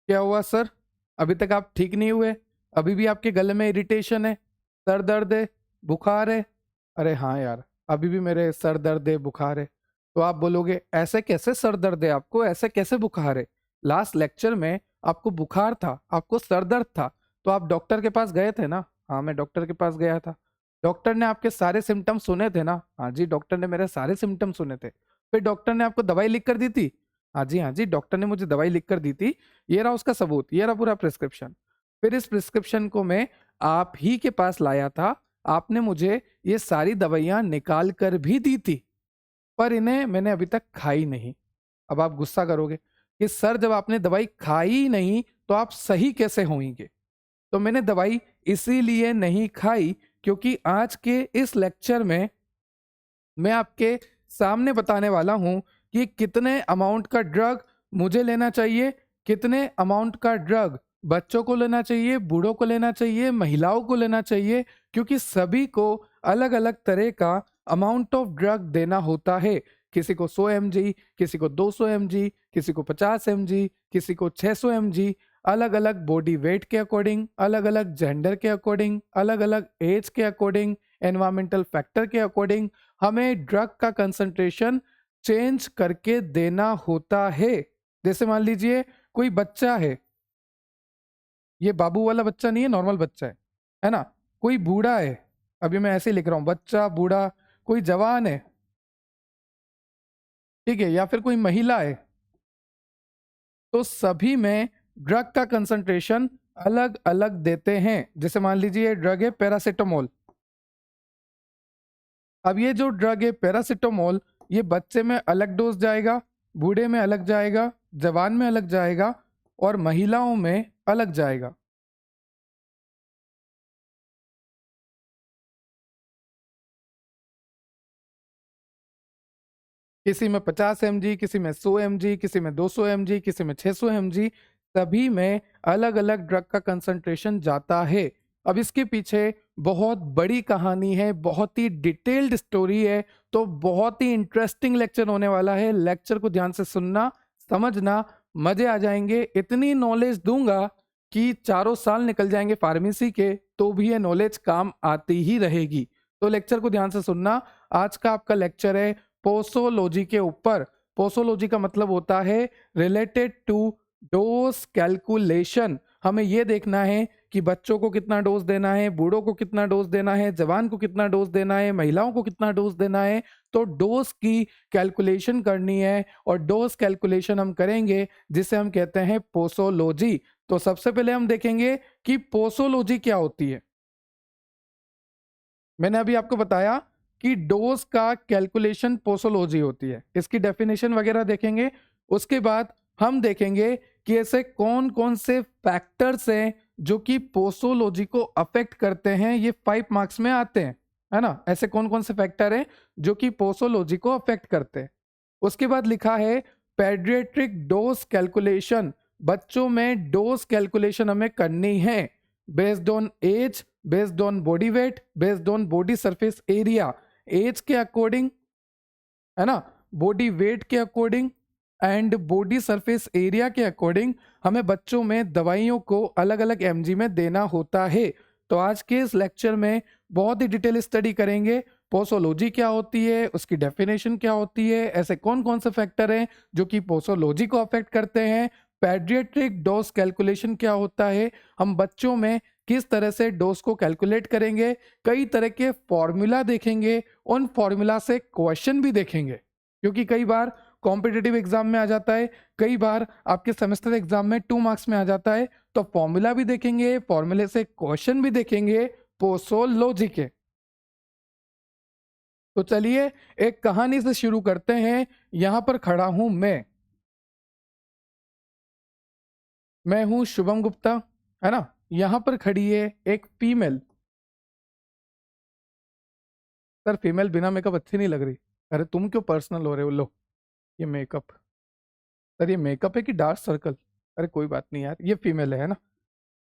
क्या हुआ सर? अभी तक आप ठीक नहीं हुए? अभी भी आपके गले में इरिटेशन है, सर दर्द है, बुखार है? अरे हाँ यार, अभी भी मेरे सर दर्द है, बुखार है। तो आप बोलोगे ऐसे कैसे सर दर्द है आपको, ऐसे कैसे बुखार है? लास्ट लेक्चर में आपको बुखार था, आपको सर दर्द था, तो आप डॉक्टर के पास गए थे ना? हाँ, मैं डॉक्टर के पास गया था। डॉक्टर ने आपके सारे सिम्टम्स सुने थे ना? हाँ जी, डॉक्टर ने मेरे सारे सिम्टम्स सुने थे। फिर डॉक्टर ने आपको दवाई लिख कर दी थी? हाँ जी, हाँ जी, डॉक्टर ने मुझे दवाई लिख कर दी थी। ये रहा उसका सबूत, ये रहा पूरा प्रिस्क्रिप्शन। फिर इस प्रिस्क्रिप्शन को मैं आप ही के पास लाया था। आपने मुझे ये सारी दवाइयां निकाल कर भी दी थी, पर इन्हें मैंने अभी तक खाई नहीं। अब आप गुस्सा करोगे कि सर जब आपने दवाई खाई ही नहीं तो आप सही कैसे होंगे? तो मैंने दवाई इसीलिए नहीं खाई क्योंकि आज के इस लेक्चर में मैं आपके सामने बताने वाला हूं कि कितने अमाउंट का ड्रग मुझे लेना चाहिए, कितने अमाउंट का ड्रग बच्चों को लेना चाहिए, बूढ़ों को लेना चाहिए, महिलाओं को लेना चाहिए, क्योंकि सभी को अलग अलग तरह का अमाउंट ऑफ ड्रग देना होता है। किसी को 100 mg, किसी को 200 mg, किसी को 50 mg, किसी को 600 mg, अलग अलग बॉडी वेट के अकॉर्डिंग, अलग अलग जेंडर के अकॉर्डिंग, अलग अलग एज के अकॉर्डिंग, एनवायरमेंटल फैक्टर के अकॉर्डिंग हमें ड्रग का कंसंट्रेशन चेंज करके देना होता है। जैसे मान लीजिए कोई बच्चा है, ये बाबू वाला बच्चा नहीं है, नॉर्मल बच्चा है ना? कोई बूढ़ा है, अभी मैं ऐसे ही लिख रहा हूं, बच्चा, बूढ़ा, कोई जवान है, ठीक है, या फिर कोई महिला है, तो सभी में ड्रग का कंसंट्रेशन अलग अलग देते हैं। जैसे मान लीजिए ड्रग है पैरासिटामोल। अब ये जो ड्रग है पैरासिटामोल, ये बच्चे में अलग डोज जाएगा, बूढ़े में अलग जाएगा, जवान में अलग जाएगा और महिलाओं में अलग जाएगा। किसी में 50 mg, किसी में 100 mg, किसी में 200 mg, किसी में 600 mg, सभी में अलग अलग ड्रग का कंसंट्रेशन जाता है। अब इसके पीछे बहुत बड़ी कहानी है, बहुत ही डिटेल्ड स्टोरी है, तो बहुत ही इंटरेस्टिंग लेक्चर होने वाला है। लेक्चर को ध्यान से सुनना, समझना, मजे आ जाएंगे। इतनी नॉलेज दूंगा कि 4 साल निकल जाएंगे फार्मेसी के, तो भी ये नॉलेज काम आती ही रहेगी। तो लेक्चर को ध्यान से सुनना। आज का आपका लेक्चर है पोसोलॉजी के ऊपर। पोसोलॉजी का मतलब होता है रिलेटेड टू डोज कैलकुलेशन। हमें यह देखना है कि बच्चों को कितना डोज देना है, बूढ़ों को कितना डोज देना है, जवान को कितना डोज देना है, महिलाओं को कितना डोज देना है। तो डोज की कैलकुलेशन करनी है और डोज कैलकुलेशन हम करेंगे जिसे हम कहते हैं पोसोलॉजी। तो सबसे पहले हम देखेंगे कि पोसोलॉजी क्या होती है। मैंने अभी आपको बताया कि डोज का कैलकुलेशन पोसोलॉजी होती है, इसकी डेफिनेशन वगैरह देखेंगे। उसके बाद हम देखेंगे कि ऐसे कौन कौन से फैक्टर्स हैं जो कि पोसोलॉजी को अफेक्ट करते हैं। ये 5 मार्क्स में आते हैं, है ना? ऐसे कौन कौन से फैक्टर हैं जो कि पोसोलॉजी को अफेक्ट करते हैं। उसके बाद लिखा है पेडियाट्रिक डोज कैलकुलेशन। बच्चों में डोज कैलकुलेशन हमें करनी है based on age, based on body weight, based on body surface area. Age के अकॉर्डिंग, है ना, बॉडी वेट के according and body surface area के अकॉर्डिंग हमें बच्चों में दवाइयों को अलग अलग एमजी में देना होता है। तो आज के इस लेक्चर में बहुत ही डिटेल स्टडी करेंगे। पोसोलॉजी क्या होती है, उसकी डेफिनेशन क्या होती है, ऐसे कौन कौन से फैक्टर हैं जो कि पोसोलॉजी को अफेक्ट करते हैं, पेडियाट्रिक डोज कैलकुलेशन क्या होता है, हम बच्चों में किस तरह से डोज को कैलकुलेट करेंगे, कई तरह के फॉर्मूला देखेंगे, उन फॉर्मूला से क्वेश्चन भी देखेंगे, क्योंकि कई बार कॉम्पिटिटिव एग्जाम में आ जाता है, कई बार आपके सेमेस्टर एग्जाम में 2 मार्क्स में आ जाता है। तो फॉर्मूला भी देखेंगे, फॉर्मूले से क्वेश्चन भी देखेंगे पोसोलॉजी के। तो चलिए एक कहानी से शुरू करते हैं। यहां पर खड़ा हूं मैं हूं शुभम गुप्ता, है ना? यहां पर खड़ी है एक फीमेल। सर फीमेल बिना मेकअप अच्छी नहीं लग रही। अरे तुम क्यों पर्सनल हो रहे हो? लो ये मेकअप। सर ये मेकअप है कि डार्क सर्कल? अरे कोई बात नहीं यार, ये फीमेल है ना?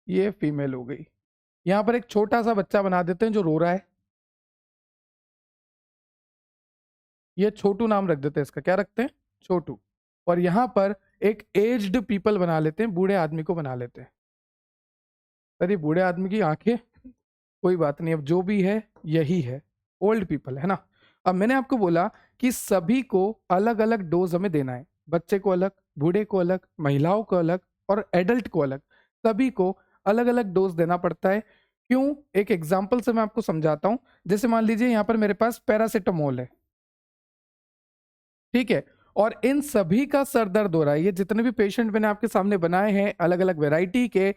ये फीमेल हो गई। यहाँ पर एक छोटा सा बच्चा बना देते हैं जो रो रहा है। ये छोटू नाम रख देते हैं, इसका क्या रखते हैं? छोटू। और यहाँ पर एक एज्ड पीपल बना लेते हैं, बूढ़े आदमी को बना लेते हैं। सर ये बूढ़े आदमी की आंखें, कोई बात नहीं, अब जो भी है यही है, ओल्ड पीपल है ना। अब मैंने आपको बोला कि सभी को अलग अलग डोज हमें देना है, बच्चे को अलग, बूढ़े को अलग, महिलाओं को अलग और एडल्ट को अलग, सभी को अलग अलग डोज देना पड़ता है। क्यों? एक एग्जाम्पल से मैं आपको समझाता हूं। जैसे मान लीजिए यहाँ पर मेरे पास पैरासिटामोल है, ठीक है, और इन सभी का सर दर्द हो रहा है। ये जितने भी पेशेंट मैंने आपके सामने बनाए हैं अलग अलग वेराइटी के,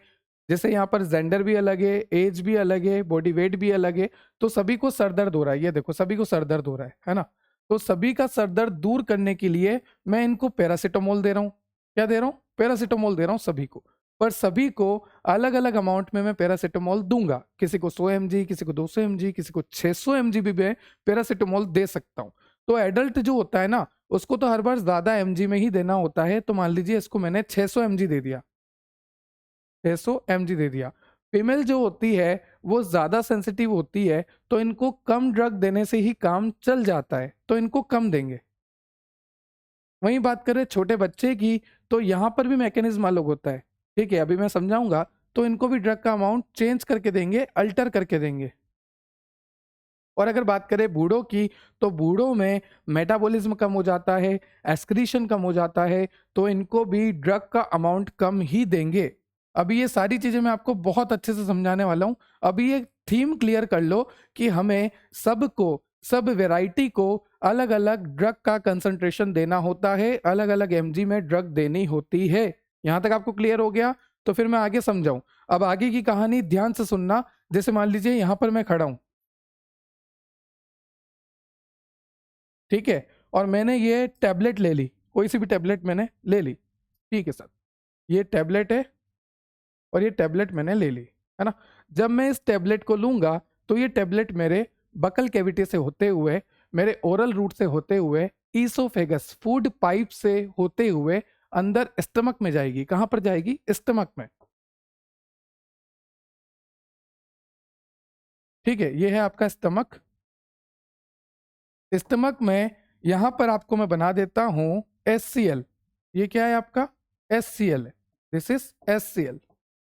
जैसे यहाँ पर जेंडर भी अलग है, एज भी अलग है, बॉडी वेट भी अलग है, तो सभी को सर दर्द हो रहा है। ये देखो सभी को सर दर्द हो रहा है ना। तो सभी का सर दर्द दूर करने के लिए मैं इनको पैरासिटामोल दे रहा हूँ। क्या दे रहा हूँ? पैरासिटामोल दे रहा हूँ सभी को। पर सभी को अलग अलग अमाउंट में मैं पैरासिटामोल दूंगा। किसी को 100 mg, किसी को 200 mg, किसी को 600 mg भी मैं पैरासिटामोल दे सकता हूँ। तो एडल्ट जो होता है ना, उसको तो हर बार ज्यादा mg में ही देना होता है। तो मान लीजिए इसको मैंने 600 mg दे दिया, 600 mg दे दिया। फीमेल जो होती है वो ज्यादा सेंसिटिव होती है, तो इनको कम ड्रग देने से ही काम चल जाता है, तो इनको कम देंगे। वहीं बात करें छोटे बच्चे की, तो यहाँ पर भी मैकेनिज्म अलग होता है, ठीक है, अभी मैं समझाऊंगा। तो इनको भी ड्रग का अमाउंट चेंज करके देंगे, अल्टर करके देंगे। और अगर बात करें बूढ़ों की, तो बूढ़ों में मेटाबॉलिज्म कम हो जाता है, एस्क्रीशन कम हो जाता है, तो इनको भी ड्रग का अमाउंट कम ही देंगे। अभी ये सारी चीजें मैं आपको बहुत अच्छे से समझाने वाला हूं। अभी ये थीम क्लियर कर लो कि हमें सबको, सब वेराइटी को अलग अलग ड्रग का कंसंट्रेशन देना होता है, अलग अलग mg में ड्रग देनी होती है। यहां तक आपको क्लियर हो गया? तो फिर मैं आगे समझाऊं। अब आगे की कहानी ध्यान से सुनना। जैसे मान लीजिए यहां पर मैं खड़ा हूं, ठीक है, और मैंने ये टैबलेट ले ली, कोई सी भी टैबलेट मैंने ले ली, ठीक है सर, ये टैबलेट है और ये टैबलेट मैंने ले ली, है ना। जब मैं इस टैबलेट को लूंगा, तो ये टैबलेट मेरे बकल कैविटी से होते हुए, मेरे ओरल रूट से होते हुए, ईसोफेगस फूड पाइप से होते हुए अंदर स्टमक में जाएगी। कहां पर जाएगी? स्टमक में, ठीक है। ये है आपका स्टमक। स्टमक में यहां पर आपको मैं बना देता हूं HCl। ये क्या है आपका? HCl है, दिस इज HCl।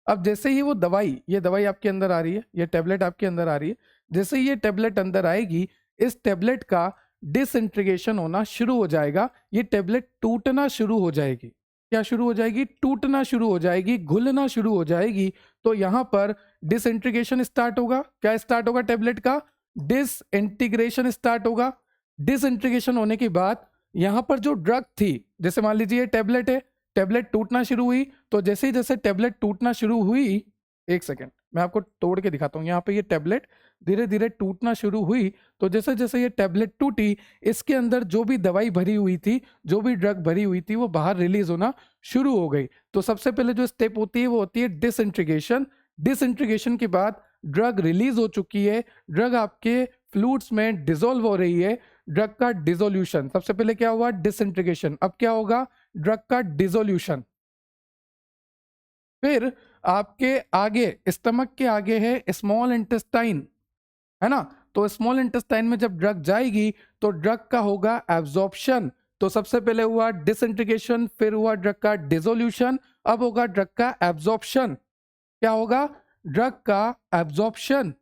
अब जैसे ही वो दवाई, ये दवाई आपके अंदर आ रही है, ये टैबलेट आपके अंदर आ रही है, जैसे ही ये टैबलेट अंदर आएगी, इस टैबलेट का डिसइंटीग्रेशन होना शुरू हो जाएगा। ये टैबलेट टूटना शुरू हो जाएगी। क्या शुरू हो जाएगी? टूटना शुरू हो जाएगी, घुलना शुरू हो जाएगी। तो यहां पर डिसइंटीग्रेशन स्टार्ट होगा। क्या स्टार्ट होगा? टैबलेट का डिसइंटीग्रेशन स्टार्ट होगा। डिसइंटीग्रेशन होने के बाद यहां पर जो ड्रग थी, जैसे मान लीजिए ये टैबलेट है, टैबलेट टूटना शुरू हुई। तो जैसे ही जैसे टैबलेट टूटना शुरू हुई, एक सेकेंड मैं आपको तोड़ के दिखाता हूँ। यहाँ पे ये टैबलेट धीरे धीरे टूटना शुरू हुई। तो जैसे जैसे ये टैबलेट टूटी, इसके अंदर जो भी दवाई भरी हुई थी, जो भी ड्रग भरी हुई थी, वो बाहर रिलीज होना शुरू हो गई। तो सबसे पहले जो स्टेप होती है वो होती है डिसइंटीग्रेशन। डिसइंटीग्रेशन के बाद ड्रग रिलीज हो चुकी है, ड्रग आपके फ्लूइड्स में डिसॉल्व हो रही है। ड्रग का डिसोल्यूशन, सबसे पहले क्या हुआ? डिसइंटीग्रेशन। अब क्या होगा? ड्रग का डिसोल्यूशन। फिर आपके आगे, स्टमक के आगे है स्मॉल इंटेस्टाइन, है ना। तो स्मॉल इंटेस्टाइन में जब ड्रग जाएगी, तो ड्रग का होगा एब्जॉर्प्शन। तो सबसे पहले हुआ डिसइंटीग्रेशन, फिर हुआ ड्रग का डिसोल्यूशन, अब होगा ड्रग का एब्जॉर्प्शन। क्या होगा? ड्रग का एब्जॉर्प्शन।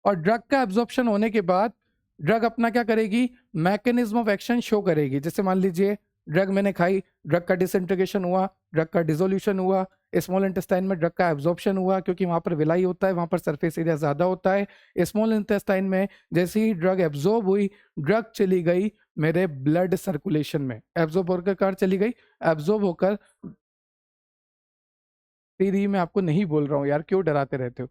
और ड्रग का एब्जॉर्प्शन होने के बाद ड्रग अपना क्या करेगी? मैकेनिज्म ऑफ एक्शन शो करेगी। जैसे मान लीजिए ड्रग मैंने खाई, ड्रग का डिसइंटीग्रेशन हुआ, ड्रग का डिसोल्यूशन हुआ, स्मॉल इंटेस्टाइन में ड्रग का एब्जॉर्प्शन हुआ, क्योंकि वहां पर विलाई होता है, वहां पर सरफेस एरिया ज्यादा होता है। स्मॉल इंटेस्टाइन में जैसे ही ड्रग एब्जॉर्ब हुई, ड्रग चली गई मेरे ब्लड सर्कुलेशन में। एब्जॉर्ब होकर कार चली गई, एब्जॉर्ब होकर, तेरी मैं आपको नहीं बोल रहा हूँ यार, क्यों डराते रहते हो।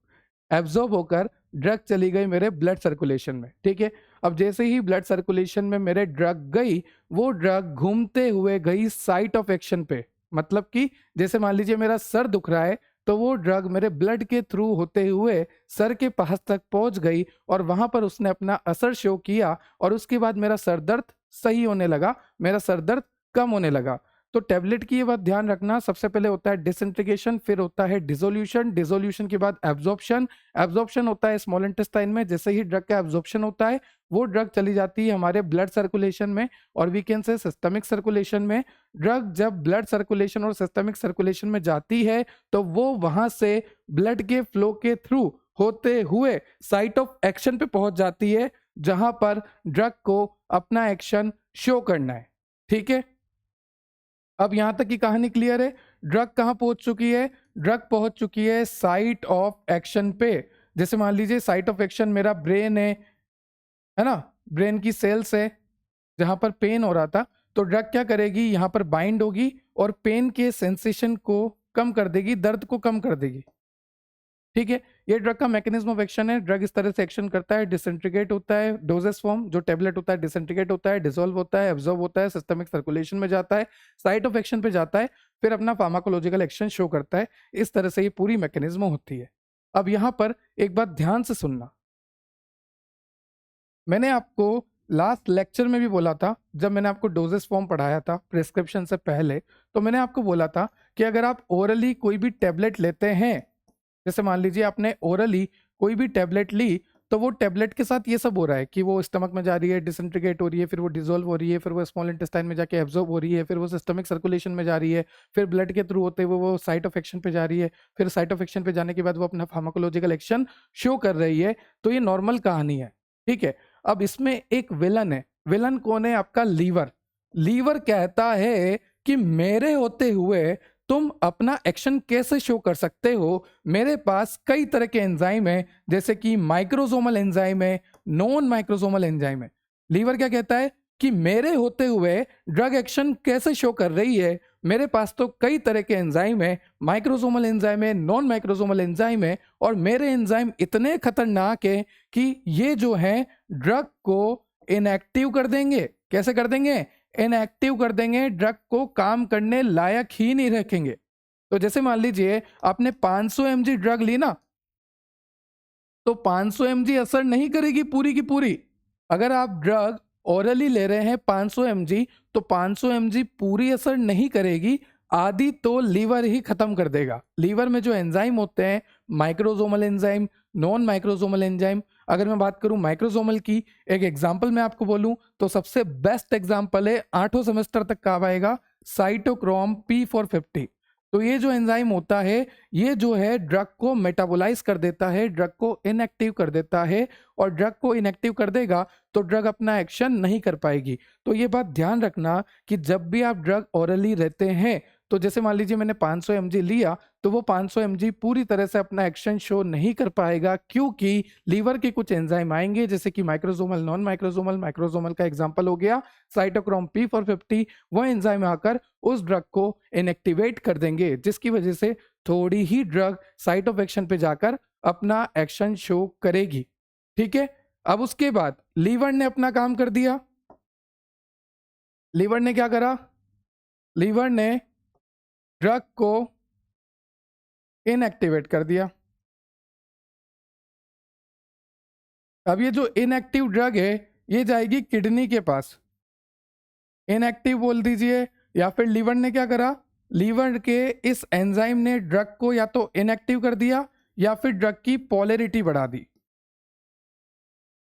एब्जॉर्ब होकर ड्रग चली गई मेरे ब्लड सर्कुलेशन में, ठीक है। अब जैसे ही ब्लड सर्कुलेशन में मेरे ड्रग गई, वो ड्रग घूमते हुए गई साइट ऑफ एक्शन पे। मतलब कि जैसे मान लीजिए मेरा सर दुख रहा है, तो वो ड्रग मेरे ब्लड के थ्रू होते हुए सर के पास तक पहुंच गई, और वहां पर उसने अपना असर शो किया, और उसके बाद मेरा सर दर्द सही होने लगा, मेरा सर दर्द कम होने लगा। तो टेबलेट की ये बात ध्यान रखना, सबसे पहले होता है डिसइंटीग्रेशन, फिर होता है डिसोल्यूशन, डिसोल्यूशन के बाद एब्जॉर्प्शन, एब्जॉर्प्शन होता है स्मॉल इंटेस्टाइन में। जैसे ही ड्रग का एब्जॉर्प्शन होता है वो ड्रग चली जाती है हमारे ब्लड सर्कुलेशन में और we can say systemic circulation में। ड्रग जब ब्लड सर्कुलेशन और सिस्टमिक सर्कुलेशन में जाती है तो वो वहां से ब्लड के फ्लो के थ्रू होते हुए साइट ऑफ एक्शन पे पहुंच जाती है जहां पर ड्रग को अपना एक्शन शो करना है। ठीक है, अब यहां तक की कहानी क्लियर है। ड्रग कहां पहुंच चुकी है? ड्रग पहुंच चुकी है साइट ऑफ एक्शन पे। जैसे मान लीजिए साइट ऑफ एक्शन मेरा ब्रेन है ना, ब्रेन की सेल्स है जहां पर पेन हो रहा था, तो ड्रग क्या करेगी, यहां पर बाइंड होगी और पेन के सेंसेशन को कम कर देगी, दर्द को कम कर देगी। ठीक है, ये ड्रग का मैकेनिज्म ऑफ एक्शन है। ड्रग इस तरह से एक्शन करता है, डिसइंटीग्रेट होता है डोजेस फॉर्म, जो टेबलेट होता है डिसइंटीग्रेट होता है, डिसॉल्व होता है, एब्जॉर्ब होता है, सिस्टमिक सर्कुलेशन में जाता है, साइट ऑफ एक्शन पे जाता है, फिर अपना फार्माकोलॉजिकल एक्शन शो करता है। इस तरह से ये पूरी मैकेनिज्म होती है। अब यहां पर एक बात ध्यान से सुनना, मैंने आपको लास्ट लेक्चर में भी बोला था, जब मैंने आपको डोजेस फॉर्म पढ़ाया था प्रिस्क्रिप्शन से पहले, तो मैंने आपको बोला था कि अगर आप ओरली कोई भी टेबलेट लेते हैं, जैसे मान लीजिए आपने ओरली कोई भी टेबलेट ली, तो वो टेबलेट के साथ ये सब हो रहा है कि वो स्टमक में जा रही है, डिसइंटीग्रेट हो रही है, फिर वो डिसॉल्व हो रही है, फिर वो स्मॉल इंटेस्टाइन में जाके एब्जॉर्ब हो रही है, फिर वो सिस्टमिक सर्कुलेशन में जा रही है, फिर ब्लड के थ्रू होते हुए वो साइट ऑफ एक्शन पे जा रही है, फिर साइट ऑफ एक्शन पे जाने के बाद वो अपना फार्माकोलॉजिकल एक्शन शो कर रही है। तो ये नॉर्मल कहानी है। ठीक है, अब इसमें एक विलन है। विलन कौन है? आपका लीवर। लीवर कहता है कि मेरे होते हुए तुम अपना एक्शन कैसे शो कर सकते हो? मेरे पास कई तरह के एंजाइम है, जैसे कि माइक्रोसोमल एंजाइम है, नॉन माइक्रोसोमल एंजाइम है। लीवर क्या कहता है कि मेरे होते हुए ड्रग एक्शन कैसे शो कर रही है? मेरे पास तो कई तरह के एंजाइम है, माइक्रोसोमल एंजाइम है, नॉन माइक्रोसोमल एंजाइम है, और मेरे एंजाइम इतने खतरनाक है कि ये जो है ड्रग को इनएक्टिव कर देंगे। कैसे कर देंगे? इनएक्टिव कर देंगे, ड्रग को काम करने लायक ही नहीं रखेंगे। तो जैसे मान लीजिए आपने 500 mg ड्रग ली ना, तो 500 mg असर नहीं करेगी पूरी की पूरी। अगर आप ड्रग ओरली ले रहे हैं 500 mg, तो 500 mg पूरी असर नहीं करेगी, आधी तो लीवर ही खत्म कर देगा। लीवर में जो एंजाइम होते हैं, microsomal enzyme, non microsomal enzyme, अगर मैं बात करूं माइक्रोसोमल की, एक एग्जांपल मैं आपको बोलूं तो सबसे बेस्ट एग्जांपल है, 8वें सेमेस्टर तक का आएगा, साइटोक्रोम P450। तो ये जो एंजाइम होता है, ये जो है ड्रग को मेटाबोलाइज कर देता है, ड्रग को इनएक्टिव कर देता है, और ड्रग को इनएक्टिव कर देगा तो ड्रग अपना एक्शन नहीं कर पाएगी। तो ये बात ध्यान रखना कि जब भी आप ड्रग ओरली रहते हैं, तो जैसे मान लीजिए मैंने 500 mg लिया, तो वो 500 mg पूरी तरह से अपना एक्शन शो नहीं कर पाएगा, क्योंकि लीवर के कुछ एंजाइम आएंगे, जैसे कि माइक्रोसोमल, नॉन माइक्रोसोमल। माइक्रोसोमल का एग्जांपल हो गया साइटोक्रोम P450। वो एंजाइम आकर उस ड्रग को इनएक्टिवेट कर देंगे, जिसकी वजह से थोड़ी ही ड्रग साइट ऑफ एक्शन पे जाकर अपना एक्शन शो करेगी। ठीक है, अब उसके बाद लीवर ने अपना काम कर दिया। लीवर ने क्या करा? लीवर ने ड्रग को इनएक्टिवेट कर दिया। अब ये जो इनएक्टिव ड्रग है, ये जाएगी किडनी के पास। इनएक्टिव बोल दीजिए, या फिर लीवर ने क्या करा? लीवर के इस एंजाइम ने ड्रग को या तो इनएक्टिव कर दिया या फिर ड्रग की पोलैरिटी बढ़ा दी।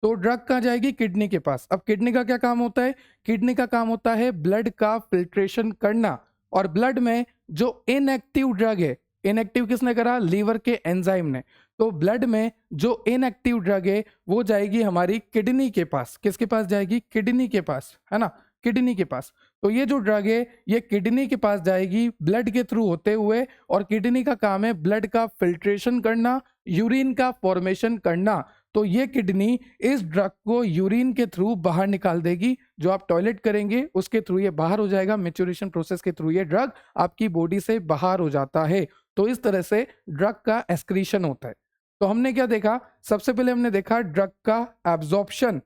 तो ड्रग कहाँ जाएगी? किडनी के पास। अब किडनी का क्या काम होता है? किडनी का काम होता है ब्लड का फिल्ट्रेशन करना, और ब्लड में जो इनएक्टिव ड्रग है, इनएक्टिव किसने करा? लीवर के एंजाइम ने। तो ब्लड में जो इनएक्टिव ड्रग है वो जाएगी हमारी किडनी के पास। किसके पास जाएगी? किडनी के पास, है ना, किडनी के पास। तो ये जो ड्रग है ये किडनी के पास जाएगी ब्लड के थ्रू होते हुए, और किडनी का काम है ब्लड का फिल्ट्रेशन करना, यूरिन का फॉर्मेशन करना। तो ये किडनी इस ड्रग को यूरिन के थ्रू बाहर निकाल देगी, जो आप टॉयलेट करेंगे उसके थ्रू ये बाहर हो जाएगा, मैच्योरेशन प्रोसेस के थ्रू ये ड्रग आपकी बॉडी से बाहर हो जाता है। तो इस तरह से ड्रग का एक्सक्रीशन होता है। तो हमने क्या देखा? सबसे पहले हमने देखा ड्रग का एब्जॉर्प्शन,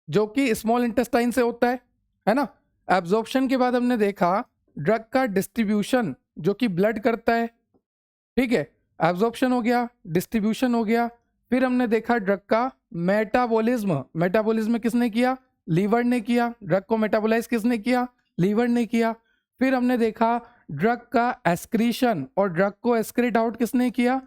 जो कि स्मॉल इंटेस्टाइन से होता है ना। एब्जॉर्प्शन के बाद हमने देखा ड्रग का डिस्ट्रीब्यूशन, जो कि ब्लड करता है। ठीक है, एब्जॉर्प्शन हो गया, डिस्ट्रीब्यूशन हो गया। फिर हमने देखा ड्रग का मेटाबॉलिज्म। मेटाबॉलिज्म किसने किया? लीवर ने किया। ड्रग को मेटाबोलाइज किसने किया? लीवर ने किया। फिर हमने देखा ड्रग का एस्क्रीशन, और ड्रग को एस्क्रीट आउट किसने किया?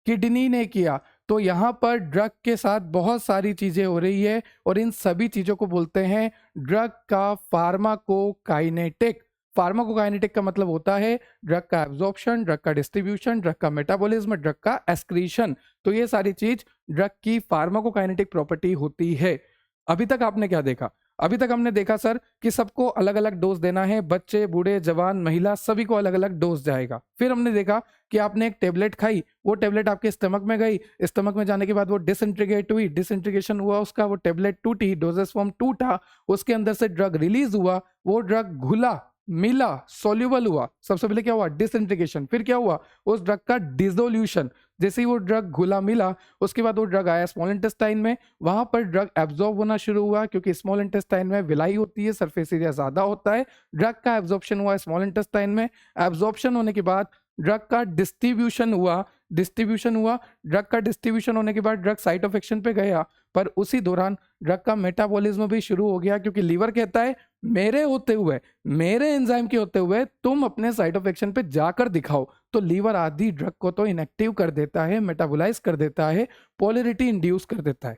किडनी ने किया। तो यहाँ पर ड्रग के साथ बहुत सारी चीजें हो रही है और इन सभी चीजों को बोलते हैं ड्रग का फार्माकोकाइनेटिक। फार्माकोकाइनेटिक का मतलब होता है ड्रग का एब्जॉर्प्शन, ड्रग का डिस्ट्रीब्यूशन, ड्रग का मेटाबॉलिज्म, ड्रग का एस्क्रीशन। तो ये सारी चीज ड्रग की फार्माकोकाइनेटिक प्रॉपर्टी होती है। अभी तक आपने क्या देखा? अभी तक हमने देखा सर कि सबको अलग अलग डोज देना है, बच्चे, बूढ़े, जवान, महिला, सभी को अलग अलग डोज जाएगा। फिर हमने देखा कि आपने एक टेबलेट खाई, वो टेबलेट आपके स्टमक में गई, स्टमक में जाने के बाद वो डिसइंटीग्रेट हुई, डिसइंटीग्रेशन हुआ उसका, वो टेबलेट टूटी, डोजेस फॉर्म टूटा, उसके अंदर से ड्रग रिलीज हुआ, वो ड्रग घुला, मिला, सॉल्युबल हुआ। सबसे पहले क्या हुआ? डिसइंटीग्रेशन। फिर क्या हुआ? उस ड्रग का डिसोल्यूशन। जैसे ही वो ड्रग घुला मिला, उसके बाद वो ड्रग आया स्मॉल इंटेस्टाइन में, वहां पर ड्रग एब्जॉर्ब होना शुरू हुआ, क्योंकि स्मॉल इंटेस्टाइन में विलाई होती है, सरफेस एरिया ज्यादा होता है। ड्रग का एब्जॉर्प्शन हुआ स्मॉल इंटेस्टाइन में। एब्जॉर्प्शन होने के बाद ड्रग का डिस्ट्रीब्यूशन हुआ। ड्रग का डिस्ट्रीब्यूशन होने के बाद ड्रग साइट ऑफ एक्शन पे गया, पर उसी दौरान ड्रग का मेटाबॉलिज्म भी शुरू हो गया, क्योंकि लीवर कहता है मेरे होते हुए, मेरे एंजाइम के होते हुए तुम अपने साइट ऑफ एक्शन पे जाकर दिखाओ। तो लीवर आदि ड्रग को तो इनएक्टिव कर देता है, मेटाबोलाइज कर देता है, पोलरिटी इंड्यूस कर देता है।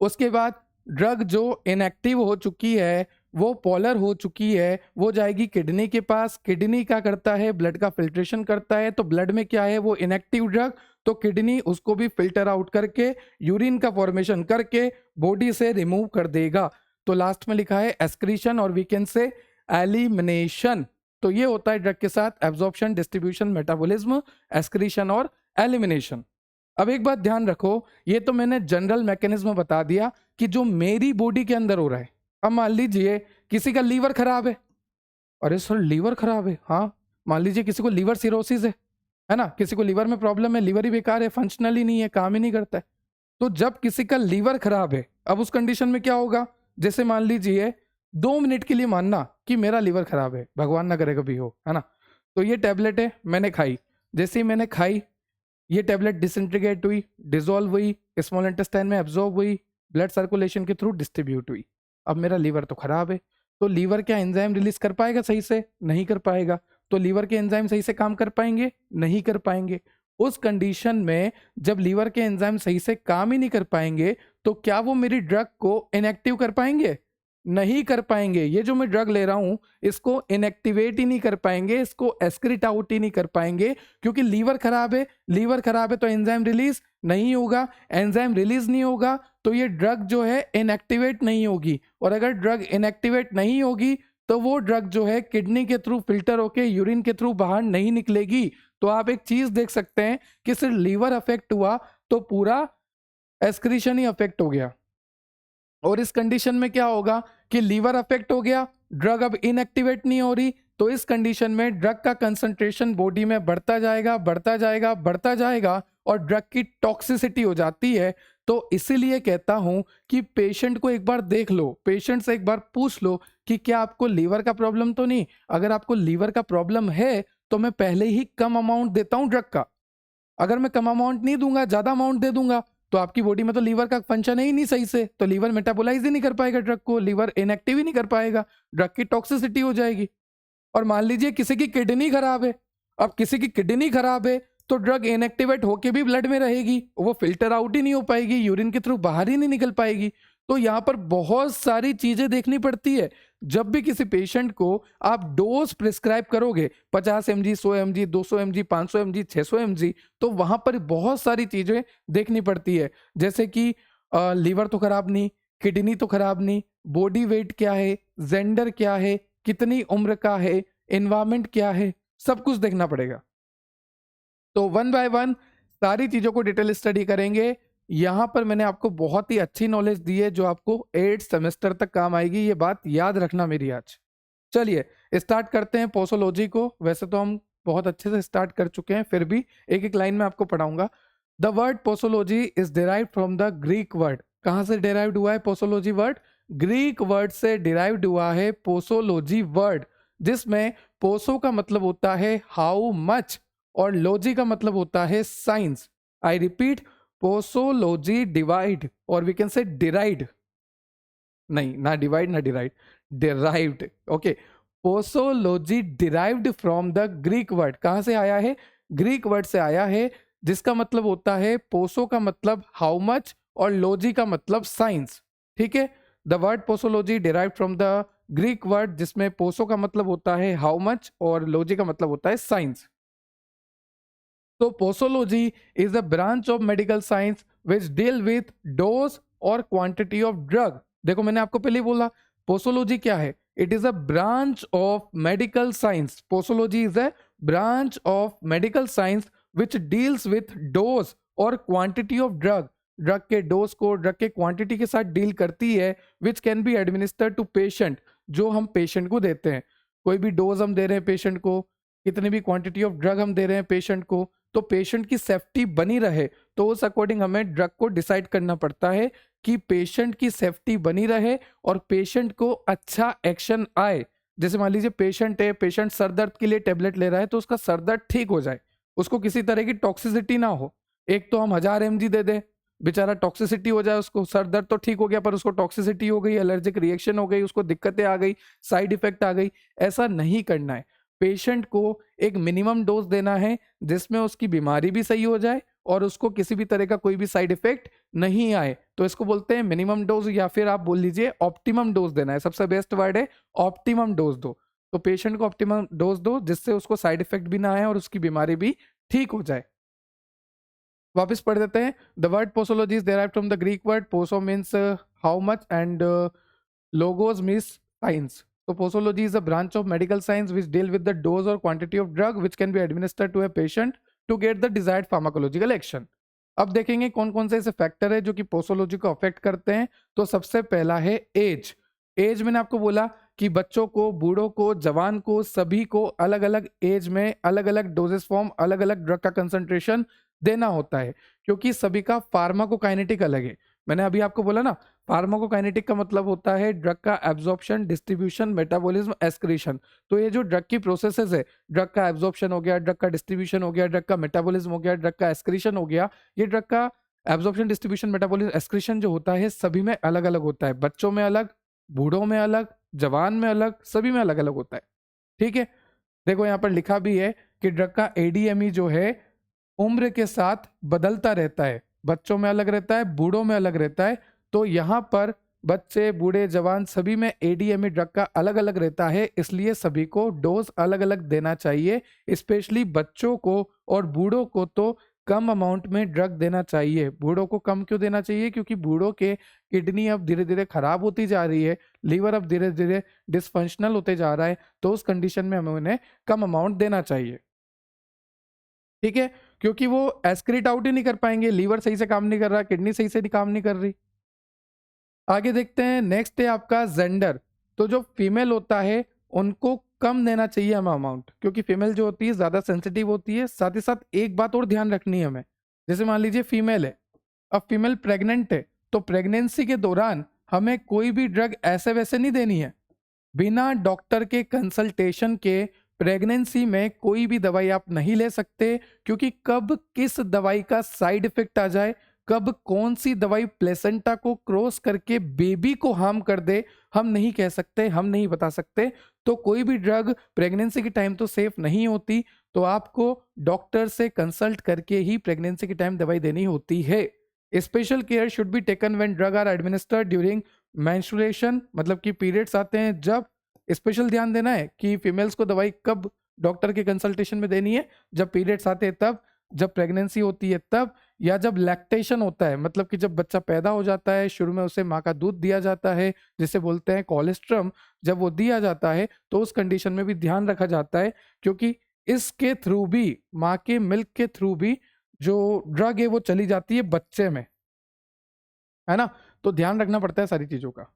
उसके बाद ड्रग जो इनएक्टिव हो चुकी है, वो पोलर हो चुकी है, वो जाएगी किडनी के पास। किडनी क्या करता है? ब्लड का फिल्ट्रेशन करता है। तो ब्लड में क्या है? वो इनएक्टिव ड्रग। तो किडनी उसको भी फिल्टर आउट करके, यूरिन का फॉर्मेशन करके बॉडी से रिमूव कर देगा। तो लास्ट में लिखा है एक्सक्रीशन, और वी कैन से एलिमिनेशन। तो ये होता है ड्रग के साथ एब्जॉर्प्शन, डिस्ट्रीब्यूशन, मेटाबॉलिज्म, एक्सक्रीशन और एलिमिनेशन। अब एक बात ध्यान रखो, ये तो मैंने जनरल मैकेनिज्म बता दिया कि जो मेरी बॉडी के अंदर हो रहा है। अब मान लीजिए किसी का लीवर खराब है। अरे सर लीवर खराब है? हाँ, मान लीजिए किसी को लीवर सिरोसिस है ना, किसी को लीवर में प्रॉब्लम है, लीवर ही बेकार है, फंक्शनल ही नहीं है, काम ही नहीं करता है। तो जब किसी का लीवर खराब है, अब उस कंडीशन में क्या होगा? जैसे मान लीजिए 2 मिनट के लिए मानना कि मेरा लीवर खराब है, भगवान ना करे कभी हो, है ना। तो ये टैबलेट है, मैंने खाई। जैसे ही मैंने खाई, ये टैबलेट डिसइंटीग्रेट हुई, डिसॉल्व हुई, स्मॉल इंटेस्टाइन में एब्जॉर्ब हुई, ब्लड सर्कुलेशन के थ्रू डिस्ट्रीब्यूट हुई। अब मेरा लीवर तो खराब है, तो लीवर क्या एंजाइम रिलीज कर पाएगा सही से? नहीं कर पाएगा। तो लीवर के एंजाइम सही से काम कर पाएंगे? नहीं कर पाएंगे। उस कंडीशन में जब लीवर के एंजाइम सही से काम ही नहीं कर पाएंगे, तो क्या वो मेरी ड्रग को इनएक्टिव कर पाएंगे? नहीं कर पाएंगे। ये जो मैं ड्रग ले रहा हूं, इसको इनएक्टिवेट ही नहीं कर पाएंगे, इसको एस्क्रिट आउट ही नहीं कर पाएंगे, क्योंकि लीवर खराब है। लीवर खराब है तो एंजाइम रिलीज नहीं होगा, एंजाइम रिलीज नहीं होगा तो ये ड्रग जो है इनएक्टिवेट नहीं होगी, और अगर ड्रग इनएक्टिवेट नहीं होगी तो वो ड्रग जो है किडनी के थ्रू फिल्टर होके यूरिन के थ्रू बाहर नहीं निकलेगी। तो आप एक चीज देख सकते हैं कि सिर्फ लीवर अफेक्ट हुआ तो पूरा एस्क्रीशन ही अफेक्ट हो गया। और इस कंडीशन में क्या होगा कि लीवर अफेक्ट हो गया, ड्रग अब इनएक्टिवेट नहीं हो रही, तो इस कंडीशन में ड्रग का कंसंट्रेशन बॉडी में बढ़ता जाएगा, बढ़ता जाएगा, बढ़ता जाएगा, और ड्रग की टॉक्सिसिटी हो जाती है। तो इसीलिए कहता हूं कि पेशेंट को एक बार देख लो, पेशेंट से एक बार पूछ लो कि क्या आपको लीवर का प्रॉब्लम तो नहीं। अगर आपको लीवर का प्रॉब्लम है तो मैं पहले ही कम अमाउंट देता हूं ड्रग का। अगर मैं कम अमाउंट नहीं दूंगा, ज्यादा अमाउंट दे दूंगा, तो आपकी बॉडी में तो लीवर का फंक्शन है ही नहीं सही से, तो लीवर मेटाबोलाइज ही नहीं कर पाएगा ड्रग को, लीवर इनएक्टिव ही नहीं कर पाएगा, ड्रग की टॉक्सिसिटी हो जाएगी। और मान लीजिए किसी की किडनी खराब है। अब किसी की किडनी खराब है तो ड्रग इनएक्टिवेट होके भी ब्लड में रहेगी, वो फिल्टर आउट ही नहीं हो पाएगी, यूरिन के थ्रू बाहर ही नहीं निकल पाएगी। तो यहाँ पर बहुत सारी चीजें देखनी पड़ती है। जब भी किसी पेशेंट को आप डोज प्रिस्क्राइब करोगे 50 mg, 100 mg, 200 mg, 500 mg, 600 mg, तो वहां पर बहुत सारी चीजें देखनी पड़ती है। जैसे कि लीवर तो खराब नहीं, किडनी तो खराब नहीं, बॉडी वेट क्या है, जेंडर क्या है, कितनी उम्र का है, एनवायरमेंट क्या है, सब कुछ देखना पड़ेगा। तो वन बाय वन सारी चीजों को डिटेल स्टडी करेंगे। यहां पर मैंने आपको बहुत ही अच्छी नॉलेज दी है जो आपको 8 सेमेस्टर तक काम आएगी, ये बात याद रखना मेरी आज। चलिए स्टार्ट करते हैं पोसोलॉजी को। वैसे तो हम बहुत अच्छे से स्टार्ट कर चुके हैं, फिर भी एक एक लाइन में आपको पढ़ाऊंगा। The word posology is derived from the Greek word. कहां से डिराइव्ड हुआ है पोसोलॉजी वर्ड? ग्रीक वर्ड से डिराइव्ड हुआ है पोसोलॉजी वर्ड, जिसमें पोसो का मतलब होता है हाउ मच और लॉजी का मतलब होता है science. I repeat, posology divide और वी कैन से डिराइड, नहीं ना डिवाइड ना deride, derived, okay. Posology derived from the Greek word, कहां से आया है? ग्रीक वर्ड से आया है, जिसका मतलब होता है, पोसो का मतलब हाउ मच और लॉजी का मतलब साइंस, ठीक है। The word posology derived from the Greek word, जिसमें पोसो का मतलब होता है हाउ मच और लॉजी का मतलब होता है साइंस। तो posology is a branch of medical science which deal with dose और क्वांटिटी ऑफ ड्रग। देखो मैंने आपको पहले ही बोला, पोसोलॉजी क्या है? It is a branch of medical science. Posology is a branch of medical science which deals with dose और क्वांटिटी ऑफ ड्रग। ड्रग के डोज को ड्रग के क्वांटिटी के साथ डील करती है, which can be administered to patient, जो हम पेशेंट को देते हैं। कोई भी डोज हम दे रहे हैं पेशेंट को, कितनी भी क्वांटिटी ऑफ ड्रग हम दे रहे हैं पेशेंट को, तो पेशेंट की सेफ्टी बनी रहे, तो उस अकॉर्डिंग हमें ड्रग को डिसाइड करना पड़ता है कि पेशेंट की सेफ्टी बनी रहे और पेशेंट को अच्छा एक्शन आए। जैसे मान लीजिए पेशेंट है, पेशेंट सर दर्द के लिए टेबलेट ले रहा है, तो उसका सर दर्द ठीक हो जाए, उसको किसी तरह की टॉक्सिसिटी ना हो। एक तो हम 1000 mg दे दें, बेचारा टॉक्सिसिटी हो जाए, उसको सर दर्द तो ठीक हो गया पर उसको टॉक्सिसिटी हो गई, एलर्जिक रिएक्शन हो गई, उसको दिक्कतें आ गई, साइड इफेक्ट आ गई। ऐसा नहीं करना है। पेशेंट को एक मिनिमम डोज देना है, जिसमें उसकी बीमारी भी सही हो जाए और उसको किसी भी तरह का कोई भी साइड इफेक्ट नहीं आए। तो इसको बोलते हैं मिनिमम डोज, या फिर आप बोल लीजिए ऑप्टिमम डोज देना है। सबसे बेस्ट वर्ड है ऑप्टिमम डोज दो। तो पेशेंट को ऑप्टिमम डोज दो, जिससे उसको साइड इफेक्ट भी ना आए और उसकी बीमारी भी ठीक हो जाए। वापस पढ़ देते हैं। The word posology is derived from the Greek word poso means how much and logos means science. So posology is a branch of medical science which deal with the dose or quantity of drug which can be administered to a patient to get the desired pharmacological action. अब देखेंगे कौन कौन से ऐसे factor है जो कि posology को अफेक्ट करते हैं। तो सबसे पहला है एज। एज मैंने आपको बोला कि बच्चों को, बूढ़ों को, जवान को, सभी को अलग अलग एज में अलग अलग डोजेस फॉर्म, अलग अलग ड्रग का कंसंट्रेशन देना होता है, क्योंकि सभी का फार्माकोकाइनेटिक अलग है। मैंने अभी आपको बोला ना, फार्माकोकाइनेटिक का मतलब होता है ड्रग का एब्जॉर्प्शन, डिस्ट्रीब्यूशन, मेटाबॉलिज्म, एक्सक्रीशन। तो ये जो ड्रग की प्रोसेसेस है, ड्रग का एब्जॉर्प्शन हो गया, ड्रग का डिस्ट्रीब्यूशन हो गया, ड्रग का मेटाबॉलिज्म हो गया, ड्रग का एक्सक्रीशन हो गया, ये ड्रग का एब्जॉर्प्शन, डिस्ट्रीब्यूशन, मेटाबॉलिज्म, एक्सक्रीशन जो होता है सभी में अलग अलग होता है। बच्चों में अलग, बूढ़ों में अलग, जवान में अलग, सभी में अलग अलग होता है, ठीक है। देखो यहाँ पर लिखा भी है कि ड्रग का एडीएमई जो है उम्र के साथ बदलता रहता है। बच्चों में अलग रहता है, बूढ़ों में अलग रहता है। तो यहाँ पर बच्चे, बूढ़े, जवान सभी में एडीएमई ड्रग का अलग अलग रहता है, इसलिए सभी को डोज अलग अलग देना चाहिए। स्पेशली बच्चों को और बूढ़ों को तो कम अमाउंट में ड्रग देना चाहिए। बूढ़ों को कम क्यों देना चाहिए? क्योंकि बूढ़ों के किडनी अब धीरे धीरे खराब होती जा रही है, लीवर अब धीरे धीरे डिसफंक्शनल होते जा रहा है, तो उस कंडीशन में हमें उन्हें कम अमाउंट देना चाहिए, ठीक है। क्योंकि वो एस्क्रीट आउट ही नहीं कर पाएंगे, लीवर सही से काम नहीं कर रहा, किडनी सही से काम नहीं कर रही। आगे देखते हैं, नेक्स्ट है आपका जेंडर। तो जो फीमेल होता है उनको कम देना चाहिए हमें अमाउंट, क्योंकि फीमेल जो होती है ज्यादा सेंसिटिव होती है। साथ ही साथ एक बात और ध्यान रखनी है हमें, जैसे मान लीजिए फीमेल है, अब फीमेल प्रेग्नेंट है, तो प्रेगनेंसी के दौरान हमें कोई भी ड्रग ऐसे वैसे नहीं देनी है। बिना डॉक्टर के कंसल्टेशन के प्रेगनेंसी में कोई भी दवाई आप नहीं ले सकते, क्योंकि कब किस दवाई का साइड इफेक्ट आ जाए, कब कौन सी दवाई प्लेसेंटा को क्रॉस करके बेबी को हार्म कर दे, हम नहीं कह सकते, हम नहीं बता सकते। तो कोई भी ड्रग प्रेगनेंसी के टाइम तो सेफ नहीं होती, तो आपको डॉक्टर से कंसल्ट करके ही प्रेगनेंसी के टाइम दवाई देनी होती है। Special care should be taken when drug are administered during menstruation, मतलब कि पीरियड्स आते हैं जब। स्पेशल ध्यान देना है कि फीमेल्स को दवाई कब डॉक्टर के कंसल्टेशन में देनी है, जब पीरियड्स आते हैं तब, जब प्रेगनेंसी होती है तब, या जब लैक्टेशन होता है, मतलब कि जब बच्चा पैदा हो जाता है, शुरू में उसे माँ का दूध दिया जाता है जिसे बोलते हैं कोलेस्ट्रम, जब वो दिया जाता है तो उस कंडीशन में भी ध्यान रखा जाता है, क्योंकि इसके थ्रू भी, माँ के मिल्क के थ्रू भी जो ड्रग है वो चली जाती है बच्चे में, है ना। तो ध्यान रखना पड़ता है सारी चीजों का।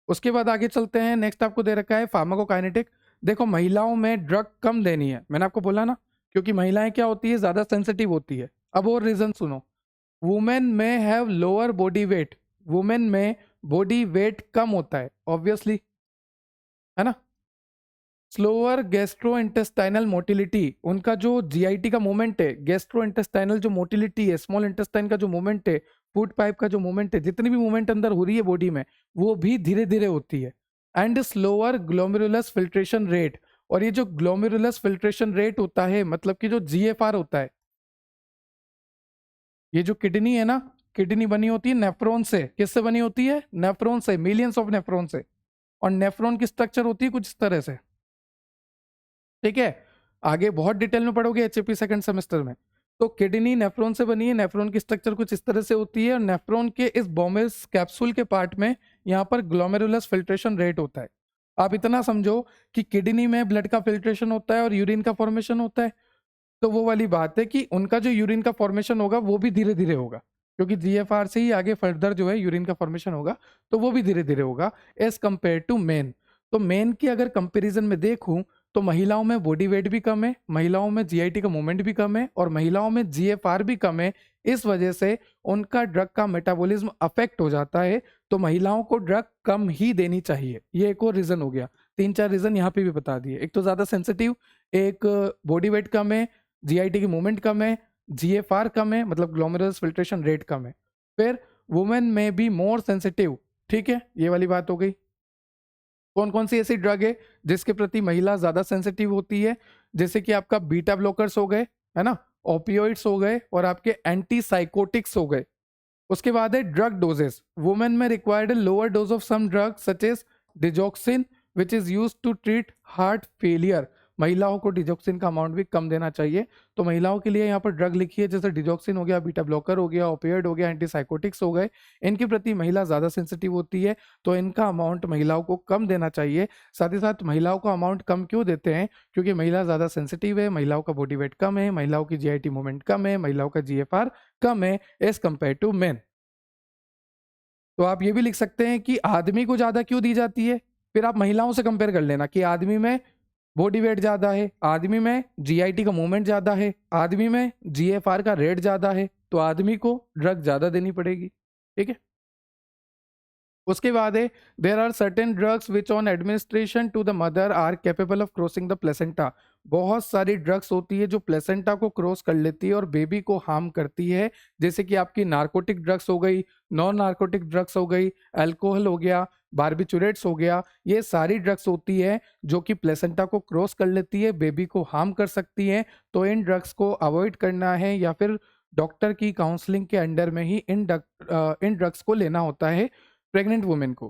उसके बाद आगे चलते हैं, नेक्स्ट आपको दे रखा है फार्माकोकाइनेटिक। देखो महिलाओं में ड्रग कम देनी है, मैंने आपको बोला ना, क्योंकि महिलाएं क्या होती है, ज्यादा सेंसिटिव होती है। अब और रीजन सुनो, वुमेन में have lower body weight, women में बॉडी वेट कम होता है ऑब्वियसली, है ना। स्लोअर गैस्ट्रो इंटेस्टाइनल मोटिलिटी, उनका जो जीआईटी का मूवमेंट है, गैस्ट्रो इंटेस्टाइनल जो मोटिलिटी है, स्मॉल इंटेस्टाइन का जो मूवमेंट है, फूड पाइप का जो मूवमेंट है, जितनी भी मूवमेंट अंदर हो रही है बॉडी में, वो भी धीरे धीरे होती है। And slower glomerulus filtration rate. और ये जो ग्लोमेरुलस फिल्ट्रेशन रेट होता है, मतलब कि जो जीएफआर होता है, ये जो किडनी है ना, किडनी बनी होती है नेफ्रॉन से। किससे बनी होती है? नेफ्रॉन से, मिलियंस ऑफ नेफ्रॉन से। और नेफ्रॉन की स्ट्रक्चर होती है कुछ इस तरह से, ठीक है। आगे बहुत डिटेल में पढ़ोगे एचएपी सेकंड सेमेस्टर में। तो किडनी नेफ्रॉन से बनी है, नेफ्रॉन की स्ट्रक्चर कुछ इस तरह से होती है, और नेफ्रॉन के इस बोमेस कैप्सूल के पार्ट में यहाँ पर ग्लोमेरुलस फिल्ट्रेशन रेट होता है। आप इतना समझो कि किडनी में ब्लड का फिल्ट्रेशन होता है और यूरिन का फॉर्मेशन होता है। तो वो वाली बात है कि उनका जो यूरिन का फॉर्मेशन होगा वो भी धीरे धीरे होगा, क्योंकि जीएफआर से ही आगे फर्दर जो है यूरिन का फॉर्मेशन होगा, तो वो भी धीरे धीरे होगा एज कंपेयर टू मेन। तो मेन की अगर कंपैरिजन में देखूं तो महिलाओं में बॉडी वेट भी कम है, महिलाओं में जीआईटी का मूवमेंट भी कम है, और महिलाओं में जीएफआर भी कम है। इस वजह से उनका ड्रग का मेटाबॉलिज्म अफेक्ट हो जाता है। तो महिलाओं को ड्रग कम ही देनी चाहिए। ये एक और रीजन हो गया। 3-4 रीजन यहाँ पे भी बता दिए। एक तो ज्यादा सेंसिटिव, एक बॉडी वेट कम है, जीआईटी की मूवमेंट कम है, जीएफआर कम है, मतलब ग्लोमेरुलस फिल्ट्रेशन रेट कम है। फिर वुमेन में बी मोर सेंसिटिव, ठीक है, ये वाली बात हो गई। कौन कौन सी ऐसी ड्रग है जिसके प्रति महिला ज्यादा सेंसिटिव होती है? जैसे कि आपका बीटा ब्लॉकर्स हो गए, है ना, ओपियोइड्स हो गए, और आपके एंटी साइकोटिक्स हो गए। उसके बाद है ड्रग डोजेस। वुमेन में required lower dose of some drug such as digoxin which is use to treat heart failure. महिलाओं को डिजॉक्सिन का अमाउंट भी कम देना चाहिए। तो महिलाओं के लिए यहाँ पर ड्रग लिखी है, जैसे डिजॉक्सिन हो गया, बीटा ब्लॉकर हो गया, ओपियोइड हो गया, एंटीसाइकोटिक्स हो गए। इनके प्रति महिला ज़्यादा सेंसिटिव होती है, तो इनका अमाउंट महिलाओं को कम देना चाहिए। साथ ही साथ महिलाओं को अमाउंट कम क्यों देते हैं? क्योंकि महिला ज़्यादा सेंसिटिव है, महिलाओं का बॉडी वेट कम है, महिलाओं की जीआईटी मूवमेंट कम है, महिलाओं का जीएफआर कम है एज कंपेयर टू मेन। तो आप ये भी लिख सकते हैं कि आदमी को ज्यादा क्यों दी जाती है। फिर आप महिलाओं से कंपेयर कर लेना कि आदमी में बॉडी वेट ज्यादा है, आदमी में जीआईटी का मूवमेंट ज्यादा है, आदमी में जीएफआर का रेट ज्यादा है, तो आदमी को ड्रग ज्यादा देनी पड़ेगी, ठीक है। उसके बाद है there are certain drugs which on administration to the mother are capable of crossing the placenta. बहुत सारी ड्रग्स होती है जो प्लेसेंटा को क्रॉस कर लेती है और बेबी को हार्म करती है। जैसे कि आपकी नार्कोटिक ड्रग्स हो गई, नॉन नार्कोटिक ड्रग्स हो गई, अल्कोहल हो गया, बार्बिचुरेट्स हो गया। ये सारी ड्रग्स होती है जो कि प्लेसेंटा को क्रॉस कर लेती है, बेबी को हार्म कर सकती है। तो इन ड्रग्स को अवॉइड करना है, या फिर डॉक्टर की काउंसलिंग के अंडर में ही इन ड्रग्स को लेना होता है प्रेग्नेंट वुमेन को।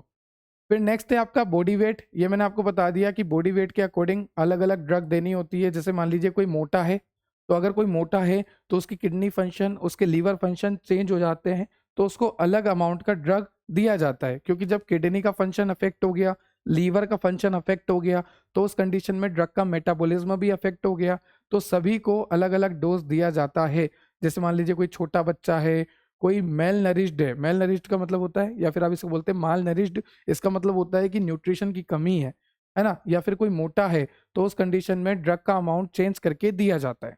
फिर नेक्स्ट है आपका बॉडी वेट। ये मैंने आपको बता दिया कि बॉडी वेट के अकॉर्डिंग अलग अलग ड्रग देनी होती है। जैसे मान लीजिए कोई मोटा है, तो अगर कोई मोटा है तो उसकी किडनी फंक्शन, उसके लीवर फंक्शन चेंज हो जाते हैं, तो उसको अलग अमाउंट का ड्रग दिया जाता है। क्योंकि जब किडनी का फंक्शन अफेक्ट हो गया, लीवर का फंक्शन अफेक्ट हो गया, तो उस कंडीशन में ड्रग का मेटाबॉलिज्म भी अफेक्ट हो गया, तो सभी को अलग अलग डोज दिया जाता है। जैसे मान लीजिए कोई छोटा बच्चा है, कोई मेल नरिश्ड है, मेल नरिश्ड का मतलब होता है, या फिर आप इसको बोलते हैं माल नरिश्ड, इसका मतलब होता है कि न्यूट्रिशन की कमी है ना, या फिर कोई मोटा है, तो उस कंडीशन में ड्रग का अमाउंट चेंज करके दिया जाता है।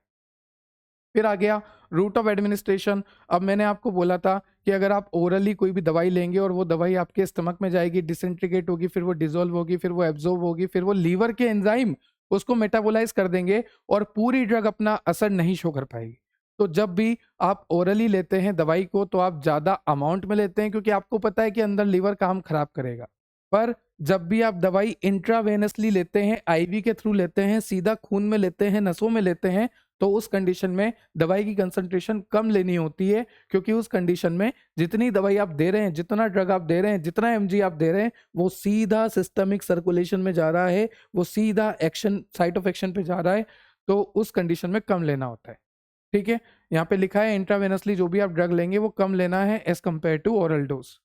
फिर आ गया रूट ऑफ एडमिनिस्ट्रेशन। अब मैंने आपको बोला था कि अगर आप ओरली कोई भी दवाई लेंगे और वो दवाई आपके स्टमक में जाएगी, डिसइंटीग्रेट होगी, फिर वो डिजोल्व होगी, फिर वो एब्जॉर्ब होगी, फिर वो लीवर के एंजाइम उसको मेटाबोलाइज कर देंगे, और पूरी ड्रग अपना असर नहीं शो कर पाएगी। तो जब भी आप ओरली लेते हैं दवाई को, तो आप ज़्यादा अमाउंट में लेते हैं, क्योंकि आपको पता है कि अंदर लीवर काम खराब करेगा। पर जब भी आप दवाई इंट्रावेनसली लेते हैं, आईवी के थ्रू लेते हैं, सीधा खून में लेते हैं, नसों में लेते हैं, तो उस कंडीशन में दवाई की कंसंट्रेशन कम लेनी होती है। क्योंकि उस कंडीशन में जितनी दवाई आप दे रहे हैं, जितना ड्रग आप दे रहे हैं, जितना एमजी आप दे रहे हैं, वो सीधा सिस्टमिक सर्कुलेशन में जा रहा है, वो सीधा एक्शन, साइट ऑफ एक्शन पे जा रहा है। तो उस कंडीशन में कम लेना होता है, ठीक है। यहाँ पे लिखा है इंट्रावेनसली जो भी आप ड्रग लेंगे वो कम लेना है as compare to oral dose.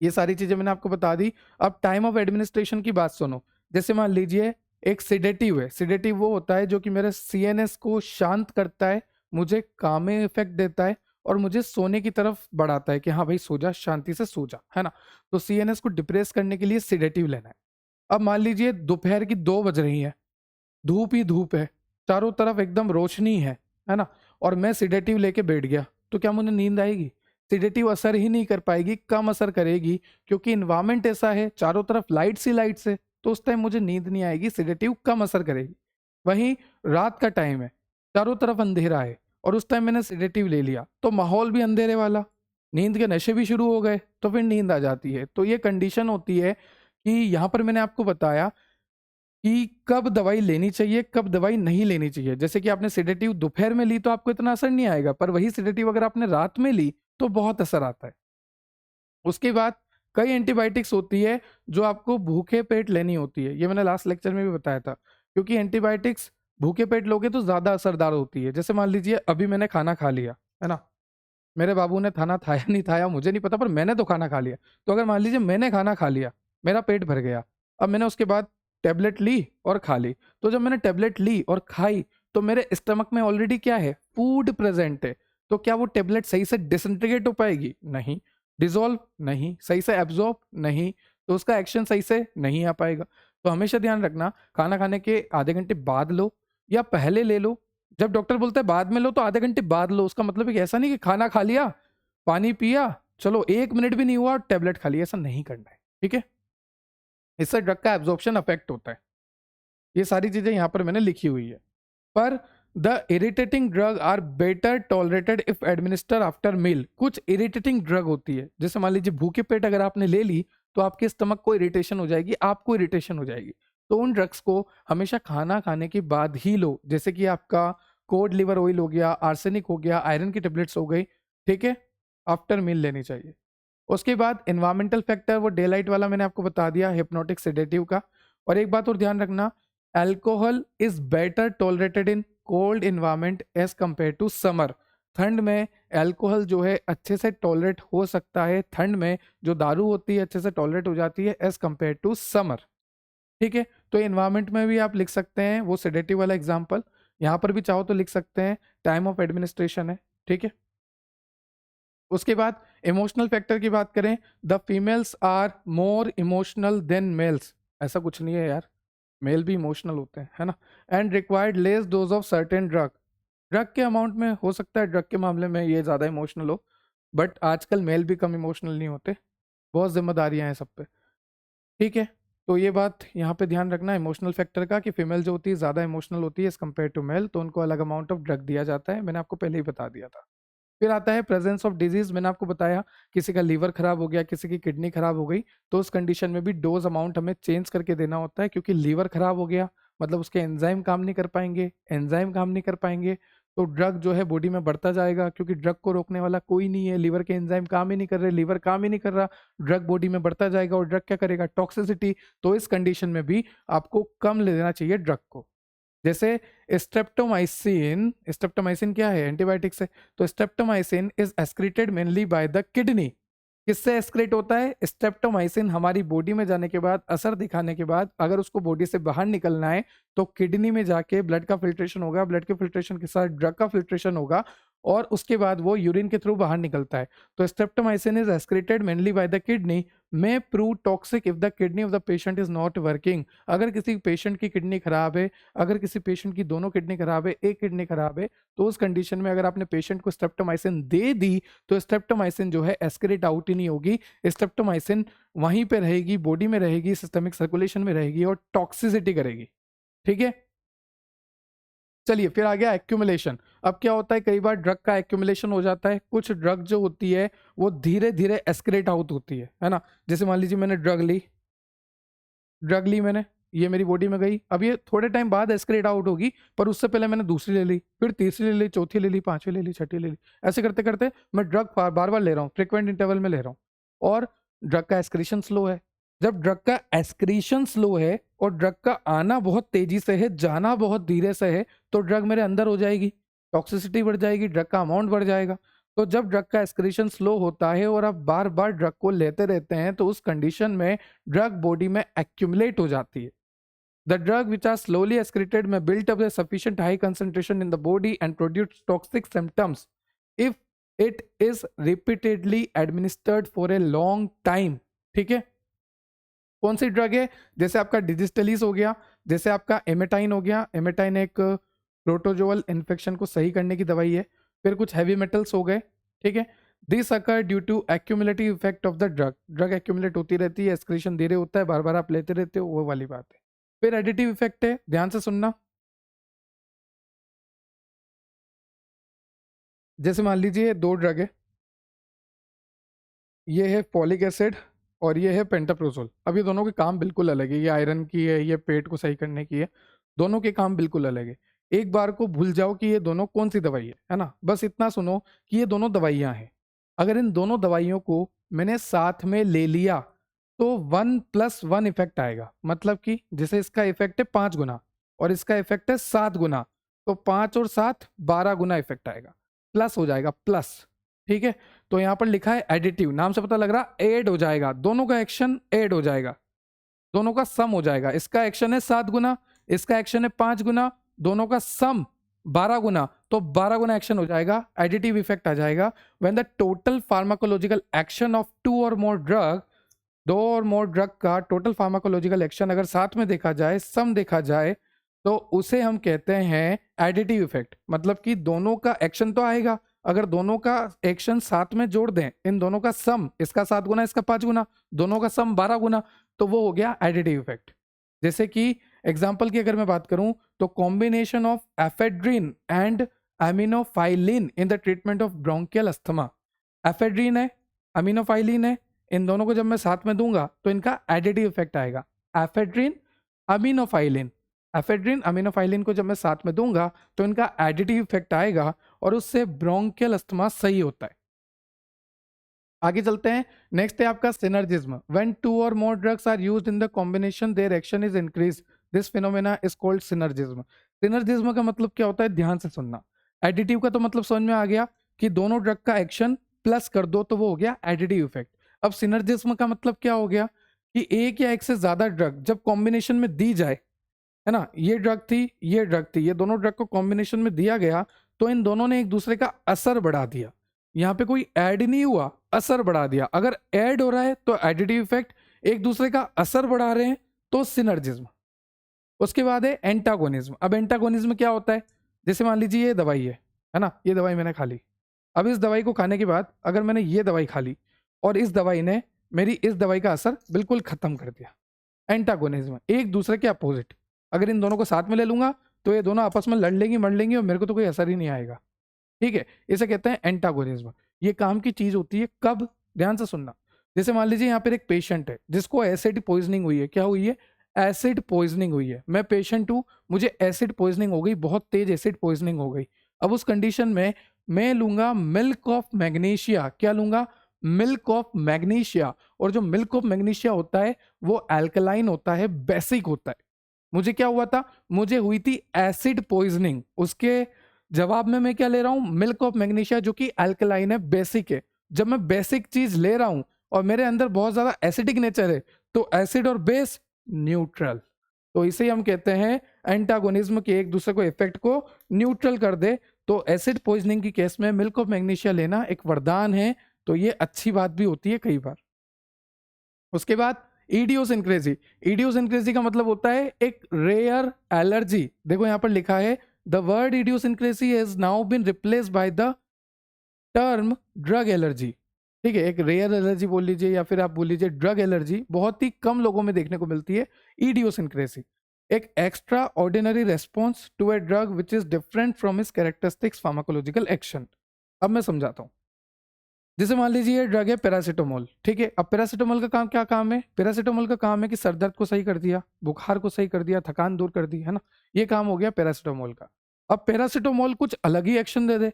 ये सारी चीजें मैंने आपको बता दी। अब टाइम ऑफ एडमिनिस्ट्रेशन की बात सुनो। जैसे मान लीजिए एक सिडेटिव है। सिडेटिव वो होता है जो कि मेरे सीएनएस को शांत करता है, मुझे कामे इफेक्ट देता है, और मुझे सोने की तरफ बढ़ाता है कि हाँ भाई सो जा, शांति से सो जा, है ना। तो सीएनएस को डिप्रेस करने के लिए सिडेटिव लेना है। अब मान लीजिए दोपहर की 2 बज रही है, धूप ही धूप है, चारों तरफ एकदम रोशनी है ना, और मैं सिडेटिव लेके बैठ गया, तो क्या मुझे नींद आएगी? सिडेटिव असर ही नहीं कर पाएगी, कम असर करेगी, क्योंकि इन्वायरमेंट ऐसा है, चारों तरफ लाइट्स ही लाइट्स है, तो उस टाइम मुझे नींद नहीं आएगी, सिडेटिव कम असर करेगी। वहीं रात का टाइम है, चारों तरफ अंधेरा है, और उस टाइम मैंने सिडेटिव ले लिया, तो माहौल भी अंधेरे वाला, नींद के नशे भी शुरू हो गए तो फिर नींद आ जाती है। तो ये कंडीशन होती है कि यहाँ पर मैंने आपको बताया कि कब दवाई लेनी चाहिए, कब दवाई नहीं लेनी चाहिए। जैसे कि आपने सेडेटिव दोपहर में ली तो आपको इतना असर नहीं आएगा, पर वही सेडेटिव अगर आपने रात में ली तो बहुत असर आता है। उसके बाद कई एंटीबायोटिक्स होती है जो आपको भूखे पेट लेनी होती है। ये मैंने लास्ट लेक्चर में भी बताया था, क्योंकि एंटीबायोटिक्स भूखे पेट लोगे तो ज़्यादा असरदार होती है। जैसे मान लीजिए अभी मैंने खाना खा लिया, है ना? मेरे बाबू ने खाना खाया नहीं खाया मुझे नहीं पता, पर मैंने तो खाना खा लिया। तो अगर मान लीजिए मैंने खाना खा लिया, मेरा पेट भर गया, अब मैंने उसके बाद टैबलेट ली और खा ली। तो जब मैंने टैबलेट ली और खाई तो मेरे स्टमक में ऑलरेडी क्या है, फूड प्रेजेंट है। तो क्या वो टैबलेट सही से डिसइंटीग्रेट हो पाएगी? नहीं। डिसॉल्व? नहीं। सही से एब्जॉर्ब? नहीं। तो उसका एक्शन सही से नहीं आ पाएगा। तो हमेशा ध्यान रखना, खाना खाने के आधे घंटे बाद लो या पहले ले लो। जब डॉक्टर बोलता है बाद में लो तो आधे घंटे बाद लो। उसका मतलब है कि ऐसा नहीं कि खाना खा लिया, पानी पिया, चलो 1 मिनट भी नहीं हुआ और टैबलेट खा लिया, ऐसा नहीं करना है। ठीक है? इससे ड्रग का एब्जॉर्प्शन अफेक्ट होता है। ये सारी चीजें यहाँ पर मैंने लिखी हुई है। पर the irritating drug are better tolerated if administer after meal. कुछ इरिटेटिंग ड्रग होती है, जैसे मान लीजिए भूखे पेट अगर आपने ले ली तो आपके स्टमक को इरिटेशन हो जाएगी, आपको इरिटेशन हो जाएगी। तो उन ड्रग्स को हमेशा खाना खाने के बाद ही लो। जैसे कि आपका कोड लिवर ऑयल हो गया, आर्सेनिक हो गया, आयरन की टेबलेट्स हो गई, ठीक है, आफ्टर मील लेनी चाहिए। उसके बाद एनवायरमेंटल फैक्टर, वो डे लाइट वाला मैंने आपको बता दिया, हिप्नोटिक सेडेटिव का। और एक बात और ध्यान रखना, alcohol is better tolerated in cold environment as compare to summer. ठंड में अल्कोहल जो है अच्छे से टॉलरेट हो सकता है, ठंड में जो दारू होती है अच्छे से टॉलरेट हो जाती है एज कंपेयर टू समर। ठीक है? तो इन्वायरमेंट में भी आप लिख सकते हैं वो सेडेटिव वाला एग्जाम्पल, यहाँ पर भी चाहो तो लिख सकते हैं, टाइम ऑफ एडमिनिस्ट्रेशन है। ठीक है? उसके बाद इमोशनल फैक्टर की बात करें, the females are more emotional than males. ऐसा कुछ नहीं है यार, मेल भी इमोशनल होते हैं, है ना? And required less dose of certain drug. Drug के अमाउंट में हो सकता है ड्रग के मामले में ये ज़्यादा इमोशनल हो, बट आजकल मेल भी कम इमोशनल नहीं होते। बहुत जिम्मेदारियां हैं सब पे। ठीक है? तो ये बात यहाँ पे ध्यान रखना इमोशनल फैक्टर का, कि फीमेल जो होती है ज़्यादा इमोशनल होती है एज कम्पेयर टू मेल, तो उनको अलग अमाउंट ऑफ ड्रग दिया जाता है। मैंने आपको पहले ही बता दिया था। फिर आता है प्रेजेंस ऑफ डिजीज। मैंने आपको बताया किसी का लीवर खराब हो गया, किसी की किडनी खराब हो गई, तो उस कंडीशन में भी डोज अमाउंट हमें चेंज करके देना होता है, क्योंकि लीवर खराब हो गया मतलब उसके एंजाइम काम नहीं कर पाएंगे, एंजाइम काम नहीं कर पाएंगे तो ड्रग जो है बॉडी में बढ़ता जाएगा, क्योंकि ड्रग को रोकने वाला कोई नहीं है। लीवर के एंजाइम काम ही नहीं कर रहे, लीवर काम ही नहीं कर रहा, ड्रग बॉडी में बढ़ता जाएगा और ड्रग क्या करेगा, टॉक्सिसिटी। तो इस कंडीशन में भी आपको कम ले लेना चाहिए ड्रग को। जैसे स्ट्रेप्टोमाइसिन, स्ट्रेप्टोमाइसिन क्या है, एंटीबायोटिक्स है। तो streptomycin is excreted mainly by the kidney. किससे एक्सक्रीट होता है? स्ट्रेप्टोमाइसिन हमारी बॉडी में जाने के बाद, असर दिखाने के बाद, अगर उसको बॉडी से बाहर निकलना है तो किडनी में जाके ब्लड का फिल्ट्रेशन होगा, ब्लड के फिल्ट्रेशन के साथ ड्रग का फिल्ट्रेशन होगा और उसके बाद वो यूरिन के थ्रू बाहर निकलता है। तो streptomycin is excreted mainly by the kidney, may prove toxic if the kidney of the patient is not working. अगर किसी पेशेंट की किडनी खराब है, अगर किसी पेशेंट की दोनों किडनी खराब है, एक किडनी खराब है, तो उस कंडीशन में अगर आपने पेशेंट को स्ट्रेप्टोमाइसिन दे दी तो स्ट्रेप्टोमाइसिन जो है एस्केलेट आउट ही नहीं होगी, स्ट्रेप्टोमाइसिन वहीं पे रहेगी, बॉडी में रहेगी, सिस्टमिक सर्कुलेशन में रहेगी और टॉक्सिसिटी करेगी। ठीक है? चलिए फिर आ गया एक्यूमुलेशन। अब क्या होता है, कई बार ड्रग का एक्यूमुलेशन हो जाता है। कुछ ड्रग जो होती है वो धीरे धीरे एस्केलेट आउट होती है ना? जैसे मान लीजिए मैंने ड्रग ली मैंने, ये मेरी बॉडी में गई, अब ये थोड़े टाइम बाद एस्केलेट आउट होगी, पर उससे पहले मैंने दूसरी ले ली, फिर तीसरी ले ली, चौथी ले ली, पांचवी ले ली, छठी ले ली। ऐसे करते करते मैं ड्रग बार बार ले रहा हूँ, फ्रिक्वेंट इंटरवल में ले रहा हूँ, और ड्रग का एस्क्रीशन स्लो है। जब ड्रग का एस्क्रीशन स्लो है और ड्रग का आना बहुत तेजी से है, जाना बहुत धीरे से है, तो ड्रग मेरे अंदर हो जाएगी, टॉक्सिसिटी बढ़ जाएगी, ड्रग का अमाउंट बढ़ जाएगा। तो जब ड्रग का एस्क्रीशन स्लो होता है और आप बार बार ड्रग को लेते रहते हैं तो उस कंडीशन में ड्रग बॉडी में एक्यूमुलेट हो जाती है। The drug which are slowly excreted may built up sufficient high concentration in the body and produce toxic symptoms if it is repeatedly administered for a long time. ठीक है? कौन सी drug है? जैसे आपका डिजिस्टेलिस हो गया, जैसे आपका एमेटाइन हो गया। एमेटाइन एक प्रोटोजोअल इन्फेक्शन को सही करने की दवाई है। फिर कुछ हैवी मेटल्स हो गए। ठीक है? This occur due to accumulative effect of the drug. Drug accumulate होती रहती है, एक्सक्रीशन धीरे होता है, बार बार आप लेते रहते हो, वो वाली बात है। फिर एडिटिव इफेक्ट है, ध्यान से सुनना। जैसे मान लीजिए दो ड्रग है, ये है फॉलिक एसिड और ये है पेंटाप्रोजोल। अब ये दोनों के काम बिल्कुल अलग है, ये आयरन की है, ये पेट को सही करने की है, दोनों के काम बिल्कुल अलग है। एक बार को भूल जाओ कि ये दोनों कौन सी दवाई है ना, बस इतना सुनो कि ये दोनों दवाइयाँ हैं। अगर इन दोनों दवाइयों को मैंने साथ में ले लिया तो 1+1 इफेक्ट आएगा, मतलब कि जैसे इसका इफेक्ट है 5 गुना और इसका इफेक्ट है 7 गुना, तो 5 और 7 12 गुना इफेक्ट आएगा, प्लस हो जाएगा प्लस। ठीक है, तो यहां पर लिखा है एडिटिव, नाम से पता लग रहा ऐड हो जाएगा, दोनों का एक्शन ऐड हो जाएगा, दोनों का सम हो जाएगा। इसका एक्शन है 7 गुना, इसका एक्शन है 5 गुना, दोनों का सम 12 गुना, तो 12 गुना एक्शन हो जाएगा, एडिटिव इफेक्ट आ जाएगा। When the total pharmacological action of 2 or more drug, 2 or more drug का टोटल फार्माकोलॉजिकल एक्शन अगर साथ में देखा जाए, सम देखा जाए, तो उसे हम कहते हैं एडिटिव इफेक्ट। मतलब कि दोनों का एक्शन तो आएगा, अगर दोनों का एक्शन साथ में जोड़ दें, इन दोनों का सम, इसका 7 गुना इसका 5 गुना, दोनों का सम 12 गुना, तो वो हो गया एडिटिव इफेक्ट। जैसे कि एग्जांपल की अगर मैं बात करूं तो combination of ephedrine and एमिनोफाइलिन in the treatment of bronchial asthma. Ephedrine है, अमीनोफाइलिन है, इन दोनों को जब मैं साथ में दूंगा तो इनका एडिटिव इफेक्ट आएगा। एफेड्रिन अमीनोफाइलिन, एफेड्रिन अमीनोफाइलिन को जब मैं साथ में दूंगा तो इनका एडिटिव इफेक्ट आएगा और उससे ब्रोंकियल अस्थमा सही होता है। आगे चलते हैं, नेक्स्ट है आपका synergism. When 2 or more drugs are used in the combination their action is increase, this phenomena is called synergism. Synergism का मतलब क्या होता है, ध्यान से सुनना। एडिटिव का तो मतलब समझ में आ गया कि दोनों ड्रग का एक्शन प्लस कर दो तो वो हो गया एडिटिव इफेक्ट। अब सिनर्जिज्म का मतलब क्या हो गया कि एक या एक से ज्यादा ड्रग जब कॉम्बिनेशन में दी जाए, है ना, ये ड्रग थी, ये ड्रग थी, ये दोनों ड्रग को कॉम्बिनेशन में दिया गया तो इन दोनों ने एक दूसरे का असर बढ़ा दिया। यहाँ पे कोई ऐड नहीं हुआ, असर बढ़ा दिया। अगर ऐड हो रहा है तो एडिटिव इफेक्ट, एक दूसरे का असर बढ़ा रहे हैं तो सिनर्जिज्म। उसके बाद है एंटागोनिज्म। अब एंटागोनिज्म क्या होता है, जैसे मान लीजिए ये दवाई है ना, ये दवाई मैंने खा ली। अब इस दवाई को खाने के बाद अगर मैंने ये दवाई खा ली और इस दवाई ने मेरी इस दवाई का असर बिल्कुल खत्म कर दिया, एंटागोनिज्म, एक दूसरे के अपोजिट। अगर इन दोनों को साथ में ले लूंगा तो ये दोनों आपस में लड़ लेंगी, मर लेंगी और मेरे को तो कोई असर ही नहीं आएगा। ठीक है, इसे कहते हैं एंटागोनिज्म। ये काम की चीज होती है कब, ध्यान से सुनना। जैसे मान लीजिए यहाँ पर एक पेशेंट है जिसको एसिड पॉइजनिंग हुई है। क्या हुई है, एसिड पॉइजनिंग हुई है। मैं पेशेंट हूँ, मुझे एसिड पॉइजनिंग हो गई, बहुत तेज एसिड पॉइजनिंग हो गई। अब उस कंडीशन में मैं लूंगा मिल्क ऑफ मैग्नीशिया। क्या लूंगा, मिल्क ऑफ मैग्नीशिया। और जो मिल्क ऑफ मैग्नीशिया होता है वो अल्कलाइन होता है, बेसिक होता है। मुझे क्या हुआ था, मुझे हुई थी एसिड पॉइजनिंग, उसके जवाब में मैं क्या ले रहा हूं, मिल्क ऑफ मैग्नीशिया जो कि अल्कलाइन है, बेसिक है। जब मैं बेसिक चीज ले रहा हूं और मेरे अंदर बहुत ज्यादा एसिडिक नेचर है तो एसिड और बेस न्यूट्रल, तो इसे हम कहते हैं एंटागोनिज्म के, एक दूसरे को इफेक्ट को न्यूट्रल कर दे। तो एसिड पॉइजनिंग की केस में मिल्क ऑफ मैग्नीशिया लेना एक वरदान है, तो ये अच्छी बात भी होती है कई बार। उसके बाद इडियोसिंक्रेसी। इडियोसिंक्रेसी का मतलब होता है एक रेयर एलर्जी। देखो यहां पर लिखा है the word idiosyncrasy has now been replaced by the term drug allergy. ठीक है, एक रेयर एलर्जी बोल लीजिए या फिर आप बोल लीजिए ड्रग एलर्जी, बहुत ही कम लोगों में देखने को मिलती है। इडियोसिंक्रेसी एक extraordinary response to a drug which is different from its characteristics pharmacological action. अब मैं समझाता हूं। जैसे मान लीजिए ये ड्रग है पैरासीटामोल। ठीक है, अब पैरासीटामोल का काम क्या काम है, पैरासीटामोल का काम है कि सर दर्द को सही कर दिया, बुखार को सही कर दिया, थकान दूर कर दी, है ना, ये काम हो गया पैरासीटामोल का। अब पैरासीटामोल कुछ अलग ही एक्शन दे दे,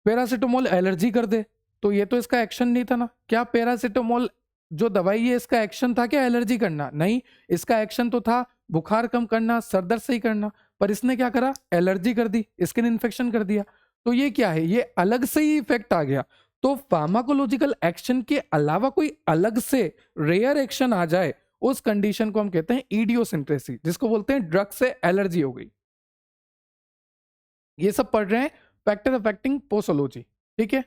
पैरासीटामोल एलर्जी कर दे, तो ये तो इसका एक्शन नहीं था ना। क्या पैरासीटामोल जो दवाई है इसका एक्शन था क्या एलर्जी करना, नहीं, इसका एक्शन तो था बुखार कम करना, सर दर्द सही करना, पर इसने क्या करा, एलर्जी कर दी, स्किन इन्फेक्शन कर दिया। तो ये क्या है, ये अलग से ही इफेक्ट आ गया। तो फार्माकोलॉजिकल एक्शन के अलावा कोई अलग से रेयर एक्शन आ जाए, उस कंडीशन को हम कहते हैं इडियोसिंक्रेसी, जिसको बोलते हैं ड्रग से एलर्जी हो गई। ये सब पढ़ रहे हैं फैक्टर अफेक्टिंग पोसोलॉजी। ठीक है,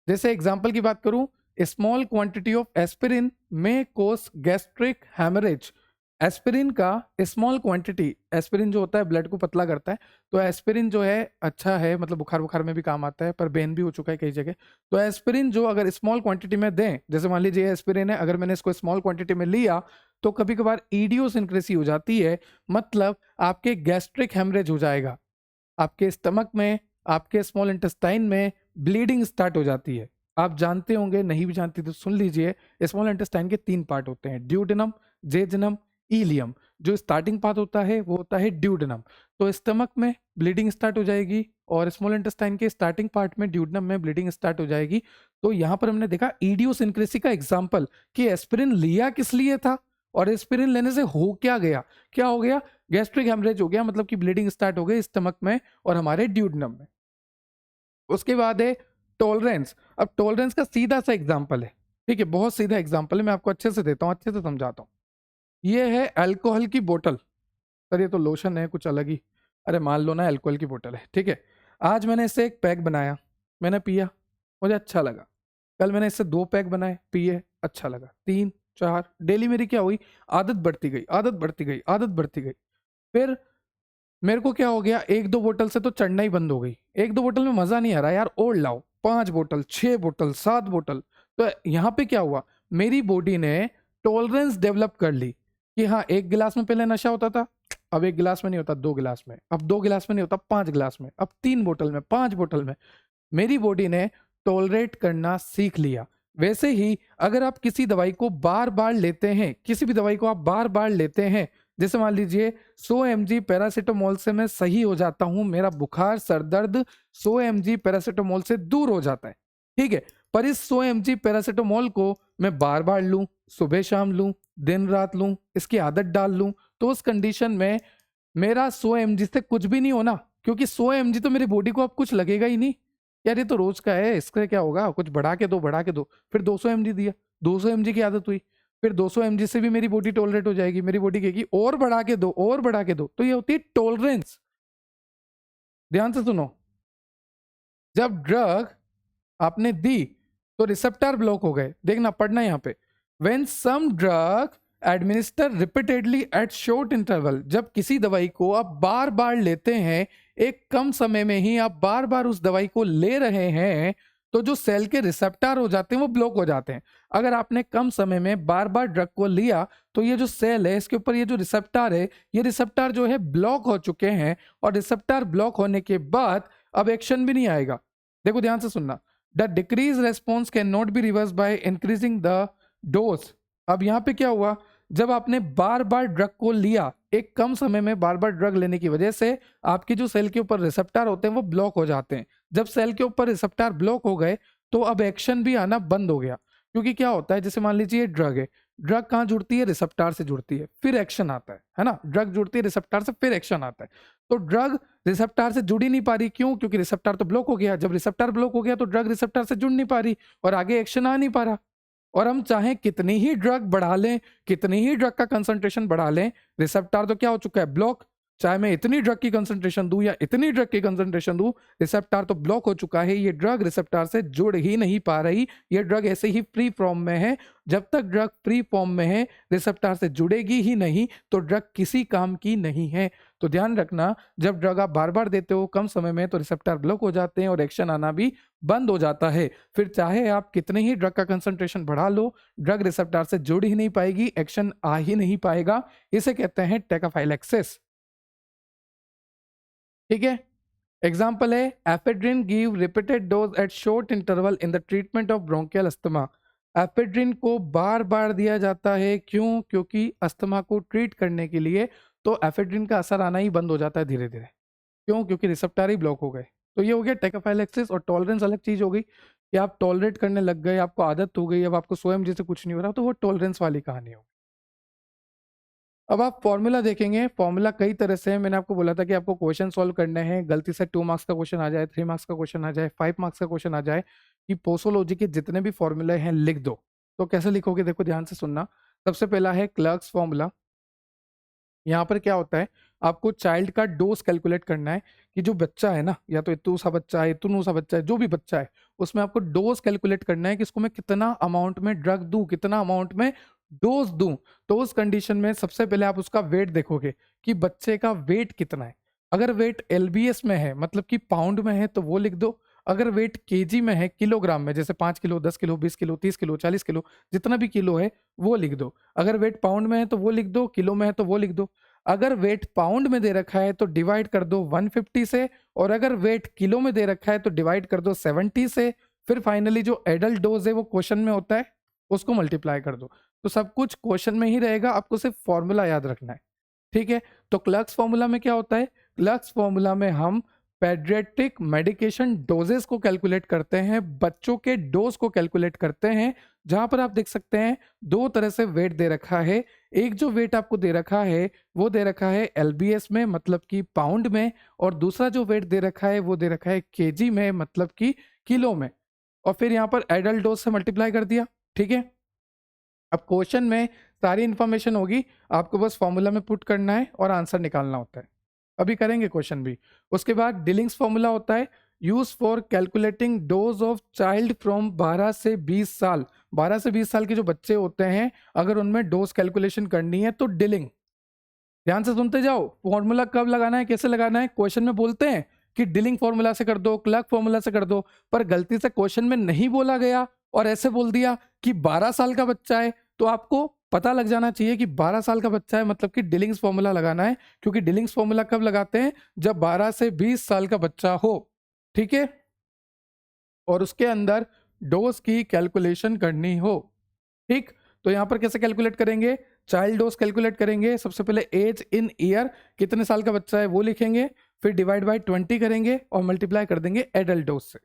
जैसे एग्जांपल की बात करूं, स्मॉल क्वांटिटी ऑफ एस्पिरिन में कोस गैस्ट्रिक हैमरेज। एस्पिरिन का स्मॉल क्वांटिटी, एस्पिरिन जो होता है ब्लड को पतला करता है, तो एस्पिरिन जो है अच्छा है, मतलब बुखार बुखार में भी काम आता है, पर बैन भी हो चुका है कई जगह। तो एस्पिरिन जो अगर स्मॉल क्वांटिटी में दें, जैसे मान लीजिए एस्पिरिन है, अगर मैंने इसको स्मॉल क्वांटिटी में लिया तो कभी कभार इडियोसिंक्रेसी हो जाती है, मतलब आपके गैस्ट्रिक हैमरेज हो जाएगा, आपके स्टमक में, आपके स्मॉल इंटेस्टाइन में ब्लीडिंग स्टार्ट हो जाती है, आप जानते होंगे, नहीं भी जानते तो सुन लीजिए। स्मॉल इंटेस्टाइन के 3 पार्ट होते हैं, ड्यूडेनम, जेजुनम, इलियम। जो स्टार्टिंग पार्ट होता है वो होता है ड्यूडेनम। तो स्टमक में ब्लीडिंग स्टार्ट हो जाएगी और स्मॉल इंटेस्टाइन के स्टार्टिंग पार्ट में ड्यूडेनम में ब्लीडिंग स्टार्ट हो जाएगी। तो यहाँ पर हमने देखा इडियोसिंक्रेसी का एग्जाम्पल कि एस्पिरिन लिया किस लिए था और एस्पिरिन लेने से हो क्या गया, क्या हो गया, गैस्ट्रिक हेमरेज हो गया, मतलब कि ब्लीडिंग स्टार्ट हो गई स्टमक में और हमारे ड्यूडेनम में। उसके बाद है टॉलरेंस। अब टॉलरेंस का सीधा सा एग्जाम्पल है, ठीक है, बहुत सीधा एग्जाम्पल है, मैं आपको अच्छे से देता हूँ, अच्छे से समझाता हूँ। ये है अल्कोहल की बोतल। सर ये तो लोशन है कुछ अलग ही। अरे मान लो ना अल्कोहल की बोतल है, ठीक है। आज मैंने इससे एक पैक बनाया, मैंने पिया, मुझे अच्छा लगा। कल मैंने इससे 2 पैक बनाए, पिए, अच्छा लगा। 3, 4, डेली मेरी क्या हुई, आदत बढ़ती गई, आदत बढ़ती गई, आदत बढ़ती गई। फिर मेरे को क्या हो गया, 1-2 बोतल से तो चढ़ना ही बंद हो गई। 1-2 बोतल में मजा नहीं आ रहा यार, और लाओ 5 बोतल, 6 बोतल, 7 बोतल। तो यहाँ पे क्या हुआ, मेरी बॉडी ने टॉलरेंस डेवलप कर ली कि हाँ 1 गिलास में पहले नशा होता था, अब 1 गिलास में नहीं होता, 2 गिलास में, अब 2 गिलास में नहीं होता, 5 गिलास में, अब 3 बोतल में, 5 बोतल में। मेरी बॉडी ने टॉलरेट करना सीख लिया। वैसे ही अगर आप किसी दवाई को बार बार लेते हैं, किसी भी दवाई को आप बार बार लेते हैं, जैसे मान लीजिए 100 mg पैरासीटामोल से मैं सही हो जाता हूं, मेरा बुखार सर दर्द 100 mg पैरासीटामोल से दूर हो जाता है, ठीक है। पर इस 100 mg पैरासीटामोल को मैं बार बार लूं, सुबह शाम लूं, दिन रात लूं, इसकी आदत डाल लूं, तो उस कंडीशन में मेरा 100 mg से कुछ भी नहीं होना, क्योंकि 100 mg तो मेरी बॉडी को अब कुछ लगेगा ही नहीं। यार ये तो रोज का है, इसका क्या होगा, कुछ बढ़ा के दो, बढ़ा के दो। फिर 200 mg दिया, 200 mg की आदत हुई, फिर 200 mg से भी मेरी बॉडी टॉलरेट हो जाएगी, मेरी बॉडी कहेगी और बढ़ा के दो, और बढ़ा के दो। तो ये होती है टॉलरेंस। ध्यान से सुनो, जब ड्रग आपने दी तो रिसेप्टर ब्लॉक हो गए। देखना, पढ़ना यहाँ पे, when some drug administer repeatedly at short interval, जब किसी दवाई को आप बार बार लेते हैं, एक कम समय में ही आप बार बार उस दवाई को ले रहे हैं, तो जो सेल के रिसेप्टर हो जाते हैं वो ब्लॉक हो जाते हैं। अगर आपने कम समय में बार बार ड्रग को लिया तो ये जो सेल है इसके ऊपर ये जो रिसेप्टर है, ये रिसेप्टर जो है ब्लॉक हो चुके हैं, और रिसेप्टर ब्लॉक होने के बाद अब एक्शन भी नहीं आएगा। देखो ध्यान से सुनना, the decrease response can not be reverse by increasing the dose. अब यहाँ पे क्या हुआ, जब आपने बार बार ड्रग को लिया, एक कम समय में बार बार ड्रग लेने की वजह से आपकी जो सेल के ऊपर रिसेप्टर होते हैं वो ब्लॉक हो जाते हैं। जब सेल के ऊपर रिसेप्टर ब्लॉक हो गए तो अब एक्शन भी आना बंद हो गया। क्योंकि क्या होता है, जैसे मान लीजिए ड्रग है, ड्रग कहाँ जुड़ती है, रिसेप्टर से जुड़ती है, फिर एक्शन आता है ना। ड्रग जुड़ती है रिसेप्टर से, फिर एक्शन आता है। तो ड्रग रिसेप्टर से जुड़ ही नहीं पा रही, क्यों, क्योंकि रिसेप्टर तो ब्लॉक हो गया। जब रिसेप्टर ब्लॉक हो गया तो ड्रग रिसेप्टर से जुड़ नहीं पा रही और आगे एक्शन आ नहीं पा रहा। और हम चाहें कितनी ही ड्रग बढ़ा लें, कितनी ही ड्रग का कंसंट्रेशन बढ़ा लें, रिसेप्टर तो क्या हो चुका है, ब्लॉक। चाहे मैं इतनी ड्रग की कंसंट्रेशन दूं या इतनी ड्रग की कंसंट्रेशन दूं, रिसेप्टर तो ब्लॉक हो चुका है। ये ड्रग रिसेप्टर से जुड़ ही नहीं पा रही, ये ड्रग ऐसे ही फ्री फॉर्म में है। जब तक ड्रग फ्री फॉर्म में है, रिसेप्टर से जुड़ेगी ही नहीं, तो ड्रग किसी काम की नहीं है। तो ध्यान रखना, जब ड्रग आप बार बार देते हो कम समय में, तो रिसेप्टर ब्लॉक हो जाते हैं और एक्शन आना भी बंद हो जाता है। फिर चाहे आप कितने ही ड्रग का कंसंट्रेशन बढ़ा लो, ड्रग रिसेप्टर से जुड़ ही नहीं पाएगी, एक्शन आ ही नहीं पाएगा। इसे कहते हैं टेकाफाइलेक्सिस, ठीक है। एग्जाम्पल है, ephedrine give repeated dose at short interval in the treatment of bronchial asthma. Ephedrine को बार बार दिया जाता है, क्यों, क्योंकि अस्थमा को ट्रीट करने के लिए। तो एफेड्रिन का असर आना ही बंद हो जाता है धीरे धीरे, क्यों, क्योंकि रिसेप्टर ही ब्लॉक हो गए। तो ये हो गया टेकाफाइलेक्सिस। और टॉलरेंस अलग चीज हो गई कि आप टॉलरेट करने लग गए, आपको आदत हो गई, अब आपको 100 mg से कुछ नहीं हो रहा, तो वो टॉलरेंस वाली कहानी हो। अब आप फॉर्मूला देखेंगे, फॉर्मूला कई तरह से है। मैंने आपको बोला था कि आपको क्वेश्चन सॉल्व करने हैं, गलती से 2 मार्क्स का क्वेश्चन आ जाए, 3 मार्क्स का क्वेश्चन आ जाए, 5 मार्क्स का क्वेश्चन आ जाए, कि पोसोलॉजी के जितने भी फॉर्मूले हैं लिख दो। तो कैसे लिखोगे, देखो ध्यान से सुनना। सबसे पहला है क्लर्क्स फॉर्मूला। यहाँ पर क्या होता है, आपको चाइल्ड का डोज कैलकुलेट करना है कि जो बच्चा है ना, या तो इतू सा बच्चा है, इतनू सा बच्चा है, जो भी बच्चा है, उसमें आपको डोज कैलकुलेट करना है कि इसको मैं कितना अमाउंट में ड्रग दूं, कितना अमाउंट में डोज दूं। तो उस कंडीशन में सबसे पहले आप उसका वेट देखोगे कि बच्चे का वेट कितना है। अगर वेट एलबीएस में है, मतलब कि पाउंड में है, तो वो लिख दो। अगर वेट केजी में है, किलोग्राम में, जैसे 5 kilo, 10 kilo, 20 kilo, 30 kilo, 40 kilo, जितना भी किलो है वो लिख दो। अगर वेट पाउंड में है तो वो लिख दो, किलो में है तो वो लिख दो। अगर वेट पाउंड में दे रखा है तो डिवाइड कर दो 150 से, और अगर वेट किलो में दे रखा है तो डिवाइड कर दो 70 से। फिर फाइनली जो एडल्ट डोज है वो क्वेश्चन में होता है, उसको मल्टीप्लाई कर दो। तो सब कुछ क्वेश्चन में ही रहेगा, आपको सिर्फ फॉर्मूला याद रखना है, ठीक है। तो क्लर्क्स फॉर्मूला में क्या होता है, क्लर्क्स फॉर्मूला में हम पेडियाट्रिक मेडिकेशन डोजेस को कैलकुलेट करते हैं, बच्चों के डोज को कैलकुलेट करते हैं। जहां पर आप देख सकते हैं दो तरह से वेट दे रखा है। एक जो वेट आपको दे रखा है वो दे रखा है एलबीएस में, मतलब कि पाउंड में, और दूसरा जो वेट दे रखा है वो दे रखा है केजी में, मतलब कि किलो में। और फिर यहाँ पर एडल्ट डोज से मल्टीप्लाई कर दिया, ठीक है। अब क्वेश्चन में सारी इंफॉर्मेशन होगी, आपको बस फॉर्मूला में पुट करना है और आंसर निकालना होता है। अभी करेंगे क्वेश्चन भी। उसके बाद डिलिंग्स फॉर्मूला होता है use for calculating dose of child from 12 से 20 साल। 12 से 20 साल के जो बच्चे होते हैं, अगर उनमें डोज कैलकुलेशन करनी है तो डिलिंग, ध्यान से सुनते जाओ। फॉर्मूला कब लगाना है, कैसे लगाना है, क्वेश्चन में बोलते हैं कि डिलिंग फॉर्मूला से कर दो, क्लर्क फॉर्मूला से कर दो, पर गलती से क्वेश्चन में नहीं बोला गया और ऐसे बोल दिया कि 12 साल का बच्चा है, तो आपको पता लग जाना चाहिए कि 12 साल का बच्चा है, मतलब कि डिलिंग्स फॉर्मूला लगाना है। क्योंकि डिलिंग्स फॉर्मूला कब लगाते हैं, जब 12 से 20 साल का बच्चा हो, ठीक है, और उसके अंदर डोज की कैलकुलेशन करनी हो, ठीक। तो यहां पर कैसे कैलकुलेट करेंगे, चाइल्ड डोज कैलकुलेट करेंगे। सबसे पहले एज इन ईयर, कितने साल का बच्चा है वो लिखेंगे, फिर डिवाइड बाय 20 करेंगे और मल्टीप्लाई कर देंगे एडल्ट डोज से।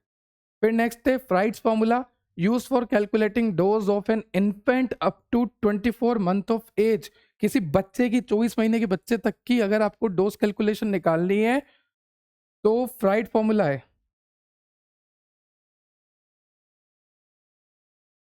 फिर नेक्स्ट है Fried's formula use for calculating dose of an infant up to 24 month of age. किसी बच्चे की 24 महीने के बच्चे तक की अगर आपको डोज कैलकुलेशन निकालनी है तो फ्राइड फॉर्मूला है,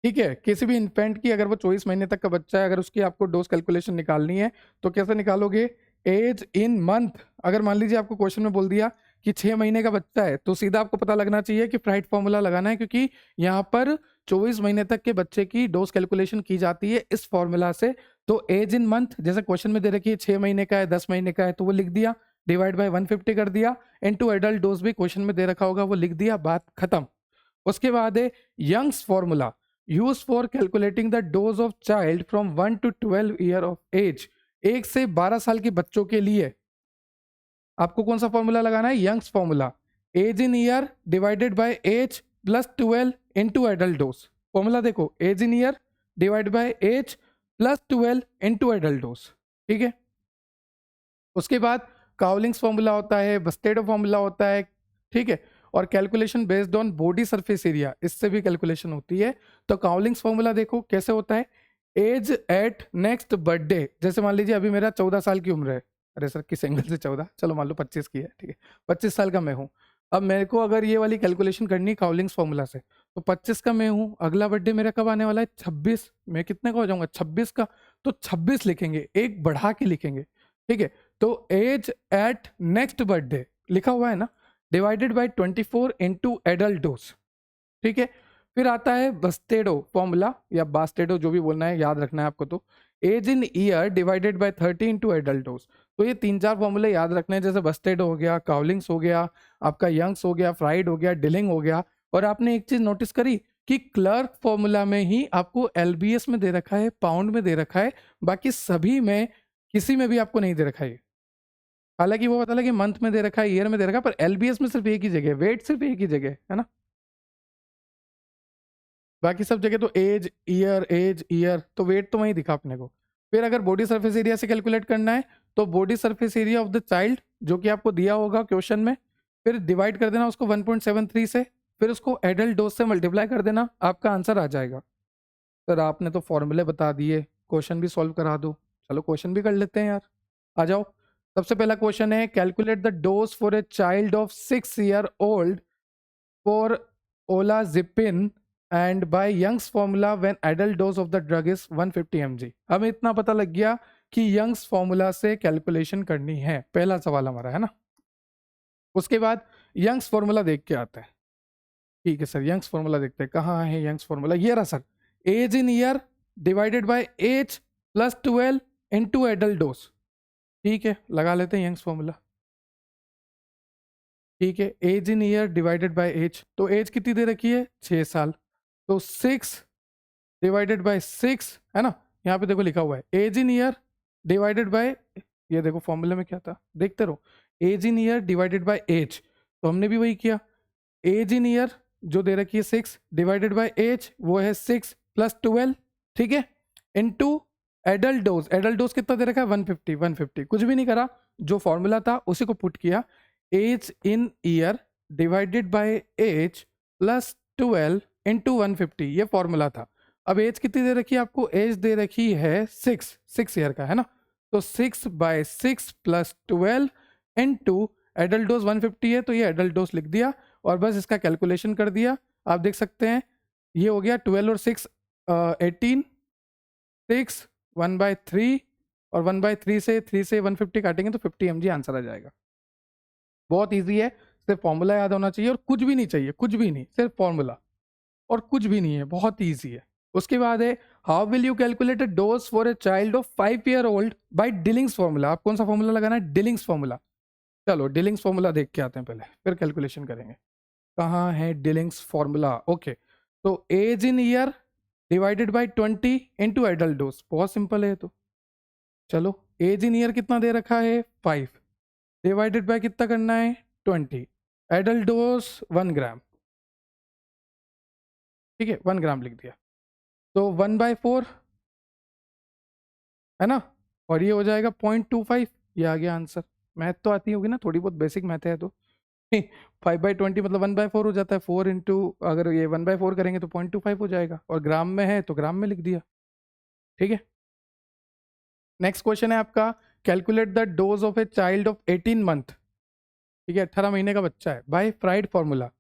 ठीक है। किसी भी इन्फेंट की अगर वो 24 महीने तक का बच्चा है, अगर उसकी आपको डोज कैलकुलेशन निकालनी है तो कैसे निकालोगे, एज इन मंथ। अगर मान लीजिए आपको क्वेश्चन में बोल दिया कि 6 महीने का बच्चा है, तो सीधा आपको पता लगना चाहिए कि फ्राइड फॉर्मूला लगाना है, क्योंकि यहाँ पर 24 महीने तक के बच्चे की डोज कैलकुलेशन की जाती है इस फॉर्मूला से। तो एज इन मंथ, जैसे क्वेश्चन में दे रखी है 6 महीने का है, 10 महीने का है, तो वो लिख दिया, डिवाइड बाय 150 कर दिया, इनटू एडल्ट डोज भी क्वेश्चन में दे रखा होगा, वो लिख दिया, बात खत्म। उसके बाद है Young's formula use for calculating the dose of child from 1 to 12 year of age. 1 से 12 साल के बच्चों के लिए आपको कौन सा फॉर्मूला लगाना है, Young's formula, age in year divided by age plus 12 into adult dose. Formula देखो, age in year divide by age plus 12 into adult dose, ठीक है। उसके बाद काउलिंग्स फॉर्मूला होता है, बस्टेडो फॉर्मूला होता है, ठीक है। और calculation based on body surface area, इससे भी कैलकुलेशन होती है। तो काउलिंग्स फॉर्मूला देखो कैसे होता है, एज एट नेक्स्ट बर्थडे। जैसे मान लीजिए अभी मेरा 14 साल की उम्र है, अरे सर किस एंगल से 14, चलो मान लो 25 की है, ठीक है, 25 साल का मैं हूँ। अब मेरे को अगर ये वाली कैलकुलेशन करनी है काउलिंग्स फॉर्मूला से, तो 25 का मैं हूँ, अगला बर्थडे मेरा कब आने वाला है, 26, मैं कितने का हो जाऊंगा, 26 का, तो 26 लिखेंगे, एक बढ़ा के लिखेंगे, ठीक है। तो एज एट नेक्स्ट बर्थडे लिखा हुआ है ना, divided by 24 into adult dose, ठीक है। फिर आता है बस्टेडो फॉर्मूला या बास्टेडो, जो भी बोलना है, याद रखना है आपको। तो age in year divided by 30 into adult dose. तो ये 3-4 फॉर्मूले याद रखने हैं, जैसे बस्टेडो हो गया, काउलिंग्स हो गया, आपका यंग्स हो गया, फ्राइड हो गया, डिलिंग हो गया। और आपने एक चीज नोटिस करी कि क्लर्क फॉर्मूला में ही आपको एलबीएस में दे रखा है, पाउंड में दे रखा है, बाकी सभी में किसी में भी आपको नहीं दे रखा है। हालांकि वो पता लगे मंथ में दे रखा है, ईयर में दे रखा है, पर एलबीएस में सिर्फ एक ही जगह, वेट सिर्फ एक ही जगह है ना, बाकी सब जगह तो एज ईयर, तो वेट तो वहीं दिखा अपने को। फिर अगर बॉडी सरफेस एरिया से कैलकुलेट करना है तो body surface area of the child, जो कि आपको दिया होगा क्वेश्चन में, फिर डिवाइड कर देना उसको 1.73 से, फिर उसको एडल्ट डोज से मल्टीप्लाई कर देना, आपका आंसर आ जाएगा। सर आपने तो फॉर्मूले बता दिए, क्वेश्चन भी सॉल्व करा दो, चलो क्वेश्चन भी कर लेते हैं यार, आ जाओ। सबसे पहला क्वेश्चन है, calculate the dose for a child of 6 year old for olanzapine and by Young's formula when adult dose of the drug is 150 mg। हमें इतना पता लग गया कि यंग्स फॉर्मूला से कैलकुलेशन करनी है, पहला सवाल हमारा है ना। उसके बाद यंग्स फॉर्मूला देख के आता है, ठीक है सर, यंग्स फॉर्मूला देखते हैं, कहाँ है यंग्स फॉर्मूला, ये रहा sir, age in year divided by age plus 12 into adult dose, ठीक है, लगा लेते हैं यंग्स फॉर्मूला, ठीक है। Age in year divided by age, तो एज कितनी दे रखी है, 6 साल, तो 6 डिवाइडेड बाय 6 है ना, यहाँ पे देखो लिखा हुआ है age in year divided by, ये देखो फॉर्मूले में क्या था, देखते रहो, age in year divided by age, तो हमने भी वही किया, एज इन ईयर जो दे रखी है 6 डिवाइडेड बाय एज वो है 6 + 12, ठीक है, इनटू एडल्ट डोज कितना दे रखा है 150 कुछ भी नहीं करा, जो फॉर्मूला था उसी को पुट किया, age in year divided by age + 12 × 150, ये फॉर्मूला था। अब एज कितनी दे रखी है आपको, एज दे रखी है 6 ईयर का है ना, तो 6/6 + 12 × एडल्ट डोज 150 है, तो ये एडल्ट डोज लिख दिया और बस इसका कैलकुलेशन कर दिया। आप देख सकते हैं ये हो गया 12 और 6 18, 6 1/3 और 1/3 से 3 से 150 काटेंगे तो 50 mg आंसर आ जाएगा। बहुत इजी है, सिर्फ फॉर्मूला याद होना चाहिए और कुछ भी नहीं चाहिए, कुछ भी नहीं, सिर्फ फॉर्मूला और कुछ भी नहीं है, बहुत ईजी है। उसके बाद है how will you calculate a dose for a child of 5 year old by Dilling's formula. आप कौन सा फॉर्मूला लगाना है, डिलिंग्स फॉर्मूला। चलो डिलिंग्स फॉर्मूला देख के आते हैं पहले, फिर कैलकुलेशन करेंगे। कहाँ है डिलिंग्स फॉर्मूला, ओके, तो age in year divided by 20 × adult dose, बहुत सिंपल है। तो चलो एज इन ईयर कितना दे रखा है 5 डिवाइडेड बाय कितना करना है 20, एडल्ट डोज 1 ग्राम, ठीक है 1 ग्राम लिख दिया, तो 1/4 है ना, और ये हो जाएगा 0.25, ये आ गया आंसर। मैथ तो आती होगी ना, थोड़ी बहुत बेसिक मैथ है तो 5/20 मतलब 1/4 हो जाता है, 4 इंटू अगर ये 1/4 करेंगे तो 0.25 हो जाएगा, और ग्राम में है तो ग्राम में लिख दिया, ठीक है। नेक्स्ट क्वेश्चन है आपका, calculate the dose of A child of 18 month, ठीक है 18 महीने का बच्चा है, बाय फ्राइड फॉर्मूला।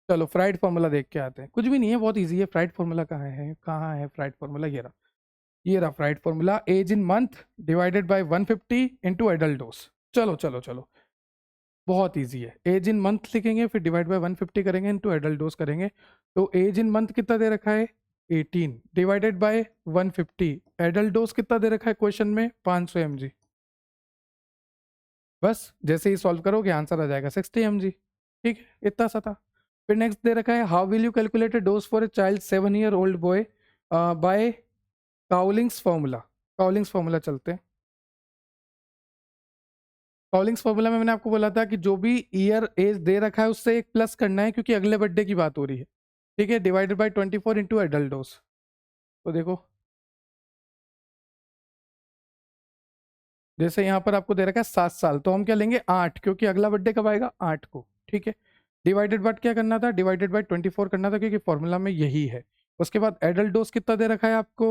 चलो फ्राइड फॉर्मूला देख के आते हैं, कुछ भी नहीं है, बहुत ईजी है। फ्राइड फॉर्मूला कहाँ है, कहाँ है फ्राइड फॉर्मूला, ये रहा Fried formula, age in month divided by 150 × adult dose. चलो चलो चलो, बहुत इजी है, एज इन मंथ लिखेंगे फिर डिवाइड बाय 150 करेंगे इनटू एडल्ट डोज करेंगे, तो एज इन मंथ कितना दे रखा है 18 डिवाइडेड बाय 150, एडल्ट डोज कितना दे रखा है क्वेश्चन में 500 mg, बस जैसे ही सॉल्व करोगे आंसर आ जाएगा 60 mg, ठीक है, इतना सा था। फिर नेक्स्ट दे रखा है how will you calculate a dose for a child 7 year old boy by Cowling's formula. Cowling's formula चलते हैं। काउलिंग्स फॉर्मूला में मैंने आपको बोला था कि जो भी ईयर एज दे रखा है उससे एक प्लस करना है, क्योंकि अगले बर्थडे की बात हो रही है, ठीक है, डिवाइडेड बाय 24 × एडल्ट डोज। तो देखो जैसे यहाँ पर आपको दे रखा है 7 साल, तो हम क्या लेंगे 8, क्योंकि अगला बर्थडे कब आएगा 8 को, ठीक है। डिवाइडेड बाय क्या करना था, डिवाइडेड बाय 24 करना था, क्योंकि फॉर्मूला में यही है। उसके बाद एडल्ट डोज कितना दे रखा है आपको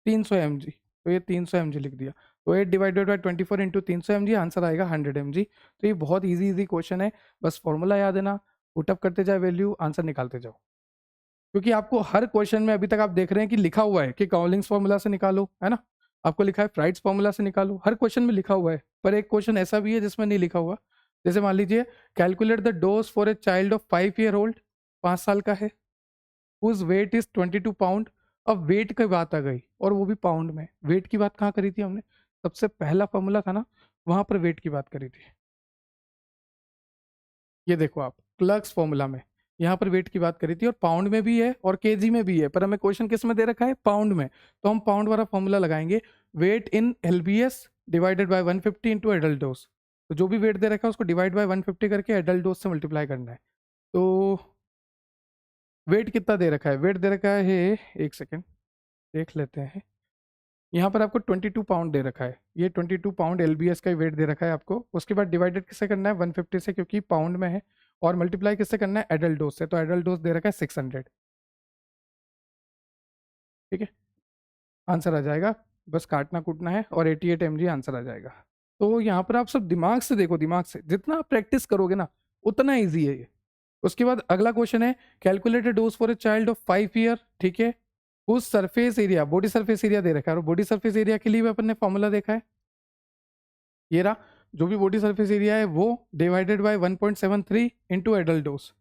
300 mg, तो ये 300 mg लिख दिया, तो 8 डिवाइडेड बाय 24 × 300 mg आंसर आएगा 100 mg। तो ये बहुत इजी क्वेश्चन है, बस फॉर्मूला याद है ना, पुटअप करते जाए वैल्यू, आंसर निकालते जाओ, क्योंकि आपको हर क्वेश्चन में अभी तक आप देख रहे हैं कि लिखा हुआ है कि काउलिंग्स फॉर्मूला से निकालो, है ना, आपको लिखा है फ्राइड्स फॉर्मूला से निकालो, हर क्वेश्चन में लिखा हुआ है, पर एक क्वेश्चन ऐसा भी है जिसमें नहीं लिखा हुआ। जैसे मान लीजिए calculate the dose for a child of 5 year old, 5 साल का है, हुज वेट इज 22 पाउंड। अब वेट की बात आ गई और वो भी पाउंड में, वेट की बात कहाँ करी थी हमने, सबसे पहला फॉर्मूला था ना, वहां पर वेट की बात करी थी। ये देखो आप क्लर्क्स फॉर्मूला में यहाँ पर वेट की बात करी थी, और पाउंड में भी है और केजी में भी है, पर हमें क्वेश्चन किस में दे रखा है पाउंड में, तो हम पाउंड वाला फॉर्मूला लगाएंगे, weight in LBS divided by 150 × adult dose. तो जो भी वेट दे रखा है उसको डिवाइड बाय 150 करके एडल्ट डोज से मल्टीप्लाई करना है। तो वेट कितना दे रखा है, वेट दे रखा है, एक सेकेंड देख लेते हैं, यहाँ पर आपको 22 पाउंड दे रखा है, ये 22 पाउंड एलबीएस का वेट दे रखा है आपको। उसके बाद डिवाइडेड किससे करना है 150 से, क्योंकि पाउंड में है, और मल्टीप्लाई किससे करना है एडल्ट डोज से, तो एडल्ट डोज दे रखा है 600, ठीक है, आंसर आ जाएगा, बस काटना कूटना है, और 88 mg आंसर आ जाएगा। तो यहाँ पर आप सब दिमाग से देखो, दिमाग से जितना आप प्रैक्टिस करोगे ना उतना ईजी है ये। उसके बाद अगला क्वेश्चन है calculated dose for a child of 5 year, ठीक है, उस surface area, body surface area दे रखा है, और बॉडी सरफेस एरिया के लिए भी अपन ने फॉर्मूला देखा है, ये रहा, जो भी बॉडी सरफेस एरिया है वो डिवाइडेड बाय 1.73 × एडल्ट डोज,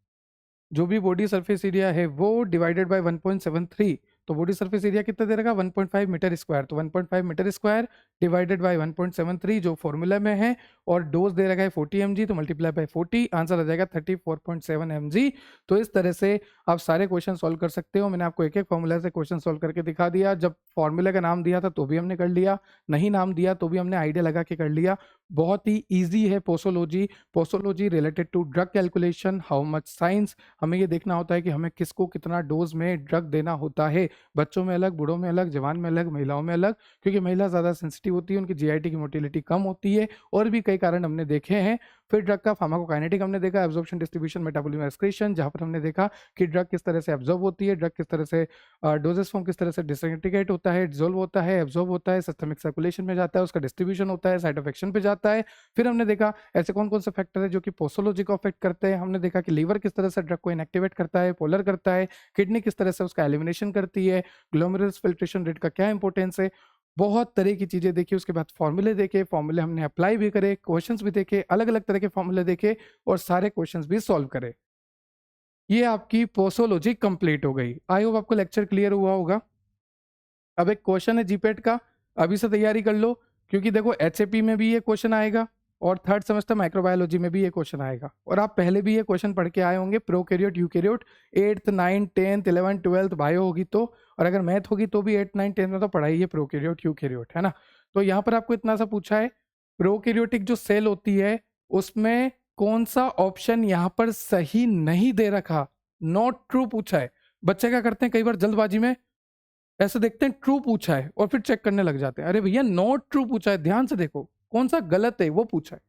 जो भी बॉडी सरफेस एरिया है वो डिवाइडेड बाय 1.73, तो बॉडी सरफेस एरिया कितना दे रखा 1.5 मीटर स्क्वायर, तो 1.5 मीटर स्क्वायर डिवाइडेड बाय 1.73 जो फॉर्मूला में है, और डोज दे रखा है 40 mg, तो मल्टीप्लाई बाय 40, आंसर आ जाएगा 34.7 mg। तो इस तरह से आप सारे क्वेश्चन सॉल्व कर सकते हो। मैंने आपको एक एक फॉर्मूला से क्वेश्चन सॉल्व करके दिखा दिया। जब फॉर्मूले का नाम दिया था तो भी हमने कर लिया, नहीं नाम दिया तो भी हमने आइडिया लगा के कर लिया। बहुत ही ईजी है posology. Posology related to drug calculation, how much science, हमें ये देखना होता है कि हमें किसको कितना डोज में ड्रग देना होता है। बच्चों में अलग, बूढ़ों में अलग, जवान में अलग, महिलाओं में अलग, क्योंकि महिला ज़्यादा सेंसिटिव होती है, उनकी जीआईटी की मोटिलिटी कम होती है, और भी कई कारण हमने देखे हैं। फिर ड्रग का फार्माकोकाइनेटिक हमने देखा, एब्जॉर्प्शन, डिस्ट्रीब्यूशन, मेटाबॉलिज्म, एक्सक्रीशन, जहाँ पर हमने देखा कि ड्रग किस तरह से एब्जॉर्ब होती है, ड्रग किस तरह से डोजेस फॉर्म किस तरह से डिसइंटीग्रेट होता है, डिसॉल्व होता है, एब्जॉर्ब होता है, सिस्टमिक सर्कुलेशन में जाता है, उसका डिस्ट्रीब्यूशन होता है, साइट ऑफ एक्शन पे जाता है। फिर हमने देखा ऐसे कौन कौन से फैक्टर है जो कि पोसोलॉजी को अफेक्ट करते हैं। हमने देखा कि लीवर किस तरह से ड्रग को इनएक्टिवेट करता है, पोलर करता है, किडनी किस तरह से उसका एलिमिनेशन करती है, ग्लोमेरुलस फिल्ट्रेशन रेट का क्या इंपॉर्टेंस है। बहुत तरह की चीजें देखी, उसके बाद फॉर्मूले देखे, फॉर्मूले हमने अप्लाई भी करे, क्वेश्चंस भी देखे, अलग अलग तरह के फॉर्मूले देखे, और सारे क्वेश्चंस भी सॉल्व करे। ये आपकी पोसोलॉजी कंप्लीट हो गई। आई होप आपको लेक्चर क्लियर हुआ होगा। अब एक क्वेश्चन है जीपेट का, अभी से तैयारी कर लो, क्योंकि देखो एचएपी में भी ये क्वेश्चन आएगा, और थर्ड सेमेस्टर माइक्रोबायोलॉजी में भी ये क्वेश्चन आएगा, और आप पहले भी ये क्वेश्चन पढ़ के आए होंगे। Prokaryote, eukaryote 8th 9th 10th 11th 12th bio होगी तो, और अगर मैथ होगी तो भी 8th 9th 10th में तो पढ़ाई है प्रोकैरियोट यूकैरियोट, है ना। तो यहाँ पर आपको इतना सा पूछा है, प्रोकैरियोटिक जो सेल होती है उसमें कौन सा ऑप्शन यहाँ पर सही नहीं दे रखा, नॉट ट्रू पूछा है। बच्चे क्या करते हैं कई बार जल्दबाजी में ऐसे देखते हैं ट्रू पूछा है और फिर चेक करने लग जाते हैं, अरे भैया नॉट ट्रू पूछा है, ध्यान से देखो कौन सा गलत है वो पूछा है।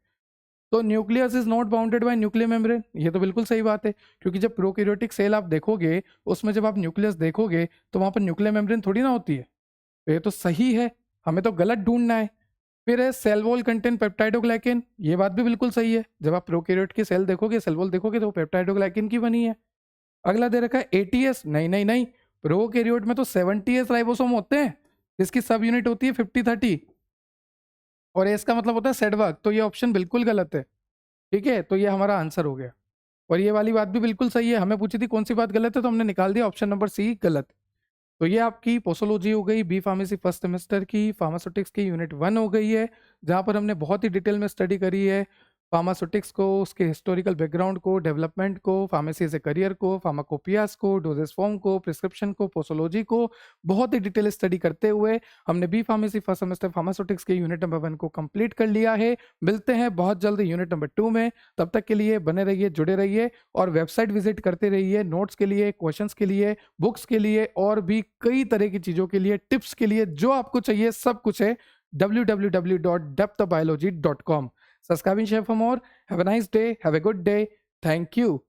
तो nucleus is not bounded by nuclear membrane, ये तो बिल्कुल सही बात है, क्योंकि जब प्रोकैरियोटिक सेल आप देखोगे उसमें जब आप न्यूक्लियस देखोगे तो वहां पर न्यूक्लियर मेम्ब्रेन थोड़ी ना होती है, तो ये तो सही है, हमें तो गलत ढूंढना है। फिर है सेल वॉल कंटेन पेप्टाइडोग्लाइकेन, ये बात भी बिल्कुल सही है, जब आप प्रोकैरियोट की सेल देखोगे, सेल वॉल देखोगे तो वो पेप्टाइडोग्लाइकेन की बनी है। अगला दे रखा है एटीएस, नहीं नहीं नहीं, प्रोकैरियोट में तो 70s राइबोसोम होते हैं, जिसकी सब यूनिट होती है 50-30, और एस का मतलब होता है सेडवर्ग, तो ये ऑप्शन बिल्कुल गलत है। ठीक है, तो ये हमारा आंसर हो गया। और ये वाली बात भी बिल्कुल सही है, हमें पूछी थी कौन सी बात गलत है तो हमने निकाल दिया ऑप्शन नंबर सी गलत। तो ये आपकी पोसोलॉजी हो गई, बी फार्मेसी फर्स्ट सेमेस्टर की, फार्मास्यूटिक्स की यूनिट 1 हो गई है, जहाँ पर हमने बहुत ही डिटेल में स्टडी करी है फार्मास्यूटिक्स को, उसके हिस्टोरिकल बैकग्राउंड को, डेवलपमेंट को, फार्मेसी एज ए करियर को, फार्माकोपियास को, डोजेस फॉर्म को, प्रिस्क्रिप्शन को, पोसोलॉजी को, बहुत ही डिटेल स्टडी करते हुए हमने B pharmacy first semester pharmaceutics के यूनिट नंबर 1 को कंप्लीट कर लिया है। मिलते हैं बहुत जल्द यूनिट नंबर 2 में, तब तक के लिए बने रहिए, जुड़े रहिए, और वेबसाइट विजिट करते रहिए नोट्स के लिए, क्वेश्चंस के लिए, बुक्स के लिए, और भी कई तरह की चीज़ों के लिए, टिप्स के लिए, जो आपको चाहिए सब कुछ है www.depthbiology.com. Subscribe and share for more. Have a nice day. Have a good day. Thank you.